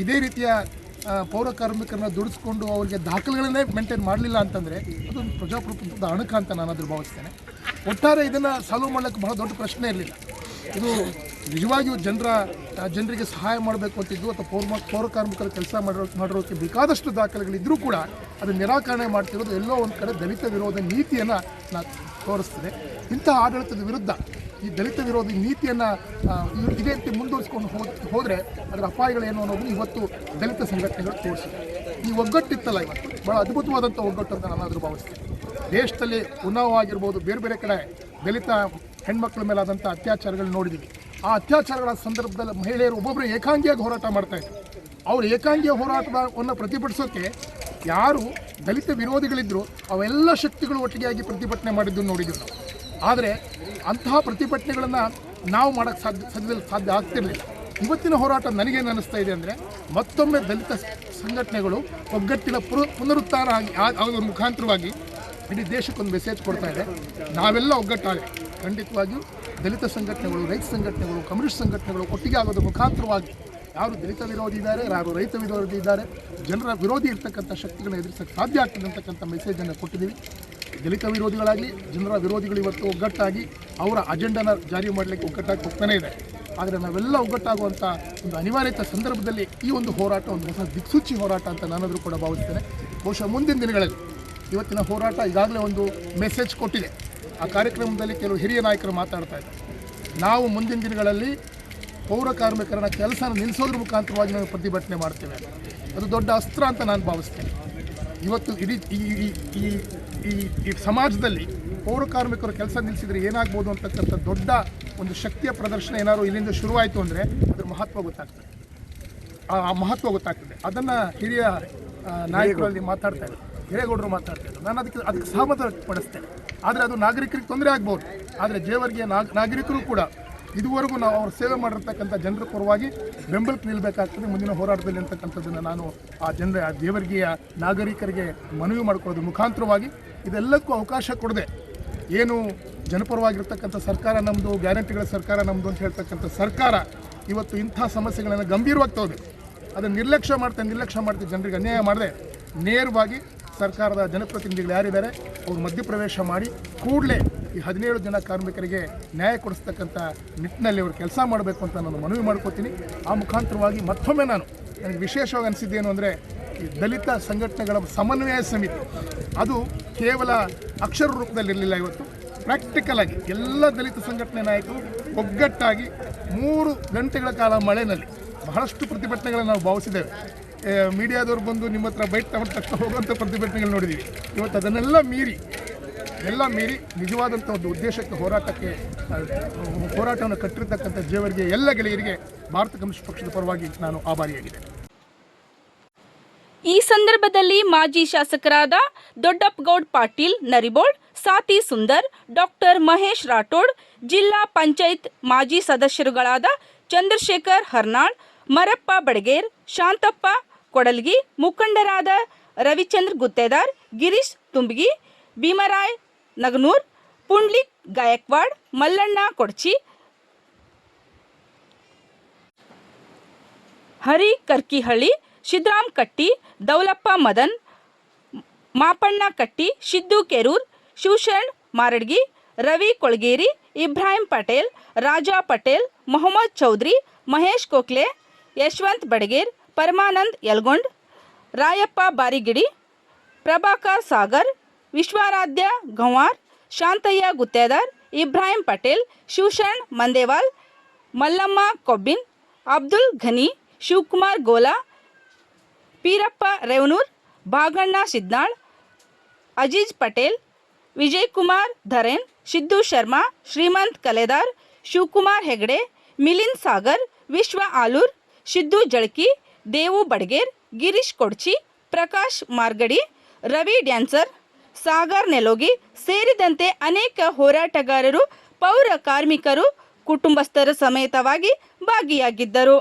ಇದೇ ರೀತಿಯ ಪೌರ ಕಾರ್ಮಿಕರನ್ನ ದುಡಿಸ್ಕೊಂಡು ಅವರಿಗೆ ದಾಖಲೆಗಳನ್ನೇ ಮೇಂಟೈನ್ ಮಾಡಲಿಲ್ಲ ಅಂತಂದರೆ ಅದು ಪ್ರಜಾಪ್ರಭುತ್ವದ ಅಣಕ ಅಂತ ನಾನಾದರೂ ಭಾವಿಸ್ತೇನೆ. ಒಟ್ಟಾರೆ ಇದನ್ನು ಸಾಲ್ವ್ ಮಾಡೋಕ್ಕೆ ಬಹಳ ದೊಡ್ಡ ಪ್ರಶ್ನೆ ಇರಲಿಲ್ಲ. ಇದು ನಿಜವಾಗಿಯೂ ಜನರಿಗೆ ಸಹಾಯ ಮಾಡಬೇಕು ಅಂತಿದ್ದು ಅಥವಾ ಪೌರ ಕಾರ್ಮಿಕರ ಕೆಲಸ ಮಾಡಿರೋಕ್ಕೆ ಬೇಕಾದಷ್ಟು ದಾಖಲೆಗಳಿದ್ದರೂ ಕೂಡ ಅದು ನಿರಾಕರಣೆ ಮಾಡ್ತಿರೋದು ಎಲ್ಲೋ ಒಂದು ಕಡೆ ದಲಿತ ವಿರೋಧ ನೀತಿಯನ್ನು ತೋರಿಸ್ತದೆ. ಇಂಥ ಆಡಳಿತದ ವಿರುದ್ಧ ಈ ದಲಿತ ವಿರೋಧಿ ನೀತಿಯನ್ನು ಇದೇ ರೀತಿ ಮುಂದುವರಿಸ್ಕೊಂಡು ಹೋದರೆ ಅದರ ಅಪಾಯಗಳೇನು ಅನ್ನೋದನ್ನು ಇವತ್ತು ದಲಿತ ಸಂಘಟನೆಗಳು ತೋರಿಸಿದೆ. ಈ ಒಗ್ಗಟ್ಟಿತ್ತಲ್ಲ ಇವತ್ತು ಭಾಳ ಅದ್ಭುತವಾದಂಥ ಒಗ್ಗಟ್ಟು ಅಂತ ನಾನಾದರೂ ಭಾವಿಸ್ತೇನೆ. ದೇಶದಲ್ಲಿ ಉನ್ನಾವ್ ಆಗಿರ್ಬೋದು, ಬೇರೆ ಬೇರೆ ಕಡೆ ದಲಿತ ಹೆಣ್ಮಕ್ಳ ಮೇಲಾದಂಥ ಅತ್ಯಾಚಾರಗಳು ನೋಡಿದ್ದೀವಿ. ಆ ಅತ್ಯಾಚಾರಗಳ ಸಂದರ್ಭದಲ್ಲಿ ಮಹಿಳೆಯರು ಒಬ್ಬೊಬ್ಬರು ಏಕಾಂಗಿಯಾಗಿ ಹೋರಾಟ ಮಾಡ್ತಾಯಿದ್ರು. ಅವರು ಏಕಾಂಗಿಯ ಹೋರಾಟವನ್ನು ಪ್ರತಿಭಟಿಸೋಕ್ಕೆ ಯಾರು ದಲಿತ ವಿರೋಧಿಗಳಿದ್ದರು ಅವೆಲ್ಲ ಶಕ್ತಿಗಳು ಒಟ್ಟಿಗೆಯಾಗಿ ಪ್ರತಿಭಟನೆ ಮಾಡಿದ್ದು ನೋಡಿದ್ದೀವಿ ನಾವು. ಆದರೆ ಅಂತಹ ಪ್ರತಿಭಟನೆಗಳನ್ನು ನಾವು ಮಾಡೋಕ್ಕೆ ಸಾಧ್ಯ ಆಗ್ತಿರಲಿಲ್ಲ. ಇವತ್ತಿನ ಹೋರಾಟ ನನಗೇನು ಅನ್ನಿಸ್ತಾ ಇದೆ ಅಂದರೆ ಮತ್ತೊಮ್ಮೆ ದಲಿತ ಸಂಘಟನೆಗಳು ಒಗ್ಗಟ್ಟಿನ ಪುನರುತ್ಥಾನ ಆಗೋದ್ರ ಮುಖಾಂತರವಾಗಿ ಇಡೀ ದೇಶಕ್ಕೊಂದು ಮೆಸೇಜ್ ಕೊಡ್ತಾ ಇದೆ. ನಾವೆಲ್ಲ ಒಗ್ಗಟ್ಟಾಗಿ ಖಂಡಿತವಾಗಿಯೂ ದಲಿತ ಸಂಘಟನೆಗಳು, ರೈತ ಸಂಘಟನೆಗಳು, ಕಮ್ಯುನಿಸ್ಟ್ ಸಂಘಟನೆಗಳು ಒಟ್ಟಿಗೆ ಆಗೋದ್ರ ಮುಖಾಂತರವಾಗಿ ಯಾರು ದಲಿತ ವಿರೋಧಿ ಇದ್ದಾರೆ, ಯಾರು ರೈತ ವಿರೋಧಿ ಇದ್ದಾರೆ, ಜನರ ವಿರೋಧಿ ಇರ್ತಕ್ಕಂಥ ಶಕ್ತಿಗಳನ್ನ ಎದುರಿಸೋಕ್ಕೆ ಸಾಧ್ಯ ಆಗ್ತದೆ ಅಂತಕ್ಕಂಥ ಮೆಸೇಜನ್ನು ಕೊಟ್ಟಿದ್ದೀವಿ. ದಲಿತ ವಿರೋಧಿಗಳಾಗಲಿ ಜನರ ವಿರೋಧಿಗಳು ಇವತ್ತು ಒಗ್ಗಟ್ಟಾಗಿ ಅವರ ಅಜೆಂಡಾನ ಜಾರಿ ಮಾಡಲಿಕ್ಕೆ ಒಗ್ಗಟ್ಟಾಗಿ ಹೋಗ್ತಾನೆ ಇದೆ. ಆದರೆ ನಾವೆಲ್ಲ ಒಗ್ಗಟ್ಟಾಗುವಂಥ ಒಂದು ಅನಿವಾರ್ಯತೆ ಸಂದರ್ಭದಲ್ಲಿ ಈ ಒಂದು ಹೋರಾಟ ಒಂದು ಹೊಸ ದಿಕ್ಸೂಚಿ ಹೋರಾಟ ಅಂತ ನಾನಾದರೂ ಕೂಡ ಭಾವಿಸ್ತೇನೆ. ಬಹುಶಃ ಮುಂದಿನ ದಿನಗಳಲ್ಲಿ ಇವತ್ತಿನ ಹೋರಾಟ ಈಗಾಗಲೇ ಒಂದು ಮೆಸೇಜ್ ಕೊಟ್ಟಿದೆ. ಆ ಕಾರ್ಯಕ್ರಮದಲ್ಲಿ ಕೆಲವು ಹಿರಿಯ ನಾಯಕರು ಮಾತಾಡ್ತಾ ಇದ್ದಾರೆ. ನಾವು ಮುಂದಿನ ದಿನಗಳಲ್ಲಿ ಪೌರ ಕಾರ್ಮಿಕರನ್ನ ಕೆಲಸನ ನಿಲ್ಲಿಸೋದ್ರ ಮುಖಾಂತರವಾಗಿ ನಾವು ಪ್ರತಿಭಟನೆ ಮಾಡ್ತೇವೆ. ಅದು ದೊಡ್ಡ ಅಸ್ತ್ರ ಅಂತ ನಾನು ಭಾವಿಸ್ತೇನೆ. ಇವತ್ತು ಇಡೀ ಈ ಸಮಾಜದಲ್ಲಿ ಪೌರ ಕಾರ್ಮಿಕರು ಕೆಲಸ ನಿಲ್ಲಿಸಿದರೆ ಏನಾಗ್ಬೋದು ಅಂತಕ್ಕಂಥ ದೊಡ್ಡ ಒಂದು ಶಕ್ತಿಯ ಪ್ರದರ್ಶನ ಏನಾದ್ರು ಇಲ್ಲಿಂದ ಶುರುವಾಯಿತು ಅಂದರೆ ಅದ್ರ ಮಹತ್ವ ಗೊತ್ತಾಗ್ತದೆ. ಆ ಮಹತ್ವ ಗೊತ್ತಾಗ್ತದೆ. ಅದನ್ನು ಹಿರಿಯ ನಾಯಕರಲ್ಲಿ ಮಾತಾಡ್ತಾ ಇದ್ದಾರೆ, ಹಿರೇಗೌಡರು ಮಾತಾಡ್ತಾ ಇದ್ದಾರೆ. ನಾನು ಅದಕ್ಕೆ ಸಹಮತ ಪಡಿಸ್ತೇನೆ. ಆದರೆ ಅದು ನಾಗರಿಕರಿಗೆ ತೊಂದರೆ ಆಗ್ಬೋದು. ಆದರೆ ಜೇವರ್ಗಿಯ ನಾಗರಿಕರು ಕೂಡ ಇದುವರೆಗೂ ನಾವು ಅವ್ರ ಸೇವೆ ಮಾಡಿರ್ತಕ್ಕಂಥ ಜನರ ಪರವಾಗಿ ಬೆಂಬಲಕ್ಕೆ ನಿಲ್ಲಬೇಕಾಗ್ತದೆ ಮುಂದಿನ ಹೋರಾಟದಲ್ಲಿ ಅಂತಕ್ಕಂಥದ್ದನ್ನು ನಾನು ಆ ಜೇವರ್ಗಿಯ ನಾಗರಿಕರಿಗೆ ಮನವಿ ಮಾಡಿಕೊಳ್ಳೋದ್ರ ಮುಖಾಂತರವಾಗಿ ಇದೆಲ್ಲಕ್ಕೂ ಅವಕಾಶ ಕೊಡದೆ ಏನು ಜನಪರವಾಗಿರ್ತಕ್ಕಂಥ ಸರ್ಕಾರ ನಮ್ಮದು, ಗ್ಯಾರಂಟಿಗಳ ಸರ್ಕಾರ ನಮ್ಮದು ಅಂತ ಹೇಳ್ತಕ್ಕಂಥ ಸರ್ಕಾರ ಇವತ್ತು ಇಂಥ ಸಮಸ್ಯೆಗಳನ್ನು ಗಂಭೀರವಾಗಿ ತಗೋಬೇಕು. ಅದನ್ನು ನಿರ್ಲಕ್ಷ್ಯ ಮಾಡ್ತೀವಿ ಜನರಿಗೆ ಅನ್ಯಾಯ ಮಾಡದೆ ನೇರವಾಗಿ ಸರ್ಕಾರದ ಜನಪ್ರತಿನಿಧಿಗಳು ಯಾರಿದ್ದಾರೆ ಅವರು ಮಧ್ಯಪ್ರವೇಶ ಮಾಡಿ ಕೂಡಲೇ ಈ 17 ಜನ ಕಾರ್ಮಿಕರಿಗೆ ನ್ಯಾಯ ಕೊಡಿಸ್ತಕ್ಕಂಥ ನಿಟ್ಟಿನಲ್ಲಿ ಅವರು ಕೆಲಸ ಮಾಡಬೇಕು ಅಂತ ನಾನು ಮನವಿ ಮಾಡ್ಕೋತೀನಿ. ಆ ಮುಖಾಂತರವಾಗಿ ಮತ್ತೊಮ್ಮೆ ನನಗೆ ವಿಶೇಷವಾಗಿ ಅನಿಸಿದ್ದೇನು ಅಂದರೆ ಈ ದಲಿತ ಸಂಘಟನೆಗಳ ಸಮನ್ವಯ ಸಮಿತಿ ಅದು ಕೇವಲ ಅಕ್ಷರ ರೂಪದಲ್ಲಿರಲಿಲ್ಲ. ಇವತ್ತು ಪ್ರಾಕ್ಟಿಕಲ್ ಆಗಿ ಎಲ್ಲ ದಲಿತ ಸಂಘಟನೆ ನಾಯಕರು ಒಗ್ಗಟ್ಟಾಗಿ 3 ಗಂಟೆಗಳ ಕಾಲ ಮಳೆಯಲ್ಲಿ ಬಹಳಷ್ಟು ಪ್ರತಿಭಟನೆಗಳನ್ನು ನಾವು ಭಾವಿಸಿದ್ದೇವೆ. ಮೀಡಿಯಾದವ್ರು ಬಂದು ನಿಮ್ಮ ಹತ್ರ ಬೈಟ್ ತಗೊಂಡು ತಕ್ಷಣ ಹೋಗುವಂಥ ಪ್ರತಿಭಟನೆಗಳು ನೋಡಿದ್ದೀವಿ. ಇವತ್ತು ಅದನ್ನೆಲ್ಲ ಮೀರಿ ನಿಜವಾದಂಥ ಒಂದು ಉದ್ದೇಶಕ್ಕೆ ಹೋರಾಟವನ್ನು ಕಟ್ಟಿರ್ತಕ್ಕಂಥ ಜೇವರ್ಗಿಯ ಎಲ್ಲ ಗೆಳೆಯರಿಗೆ ಭಾರತ ಕಮ್ಯುನಿಸ್ಟ್ ಪಕ್ಷದ ಪರವಾಗಿ ನಾನು ಆಭಾರಿಯಾಗಿದ್ದೇನೆ. ಈ ಸಂದರ್ಭದಲ್ಲಿ ಮಾಜಿ ಶಾಸಕರಾದ ದೊಡ್ಡಪ್ಪಗೌಡ್ ಪಾಟೀಲ್ ನರಿಬೋಳ್, ಸಾತಿ ಸುಂದರ್, ಡಾಕ್ಟರ್ ಮಹೇಶ್ ರಾಠೋಡ್, ಜಿಲ್ಲಾ ಪಂಚಾಯತ್ ಮಾಜಿ ಸದಸ್ಯರುಗಳಾದ ಚಂದ್ರಶೇಖರ್ ಹರ್ನಾಳ್, ಮರಪ್ಪ ಬಡಗೇರ್, ಶಾಂತಪ್ಪ ಕೊಡಲ್ಗಿ, ಮುಖಂಡರಾದ ರವಿಚಂದ್ರ ಗುತ್ತೇದಾರ್, ಗಿರೀಶ್ ತುಂಬಿಗಿ, ಭೀಮರಾಯ್ ನಗನೂರ್, ಪುಂಡ್ಲಿಕ್ ಗಾಯಕ್ವಾಡ್, ಮಲ್ಲಣ್ಣ ಕೊಡ್ಚಿ, ಹರಿ ಕರ್ಕಿಹಳ್ಳಿ, ಸಿದ್ರಾಮ್ ಕಟ್ಟಿ, ದೌಲಪ್ಪ ಮದನ್, ಮಾಪಣ್ಣ ಕಟ್ಟಿ, ಸಿದ್ದು ಕೆರೂರ್, ಶಿವಶರಣ್ ಮಾರಡ್ಗಿ, ರವಿ ಕೊಳಗೇರಿ, ಇಬ್ರಾಹಿಂ ಪಟೇಲ್, ರಾಜಾ ಪಟೇಲ್, ಮೊಹಮ್ಮದ್ ಚೌಧರಿ, ಮಹೇಶ್ ಕೋಕ್ಲೆ, ಯಶವಂತ್ ಬಡಗೇರ್, ಪರಮಾನಂದ್ ಯಲ್ಗೊಂಡ್, ರಾಯಪ್ಪ ಬಾರಿಗಿಡಿ, ಪ್ರಭಾಕರ್ ಸಾಗರ್, ವಿಶ್ವಾರಾಧ್ಯ ಗಂವಾರ್, ಶಾಂತಯ್ಯ ಗುತ್ತೇದಾರ್, ಇಬ್ರಾಹಿಂ ಪಟೇಲ್, ಶಿವಶರಣ್ ಮಂದೇವಾಲ್, ಮಲ್ಲಮ್ಮ ಕೊಬ್ಬಿನ್, ಅಬ್ದುಲ್ ಘನಿ, ಶಿವಕುಮಾರ್ ಗೋಲಾ, ಪೀರಪ್ಪ ರೇವನೂರ್, ಭಾಗಣ್ಣ ಸಿದ್ನಾಳ್, ಅಜೀಜ್ ಪಟೇಲ್, ವಿಜಯ್ ಕುಮಾರ್ ಧರೇನ್, ಸಿದ್ದು ಶರ್ಮಾ, ಶ್ರೀಮಂತ್ ಕಲೇದಾರ್, ಶಿವಕುಮಾರ್ ಹೆಗಡೆ, ಮಿಲಿಂದ್ ಸಾಗರ್, ವಿಶ್ವ ಆಲೂರ್, ಸಿದ್ದು ಜಳಕಿ, ದೇವು ಬಡಗೇರ್, ಗಿರೀಶ್ ಕೊಡ್ಚಿ, ಪ್ರಕಾಶ್ ಮಾರ್ಗಡಿ, ರವಿ ಡ್ಯಾನ್ಸರ್, ಸಾಗರ್ ನೆಲೋಗಿ ಸೇರಿದಂತೆ ಅನೇಕ ಹೋರಾಟಗಾರರು, ಪೌರ ಕಾರ್ಮಿಕರು, ಕುಟುಂಬಸ್ಥರ ಸಮೇತವಾಗಿ ಭಾಗಿಯಾಗಿದ್ದರು.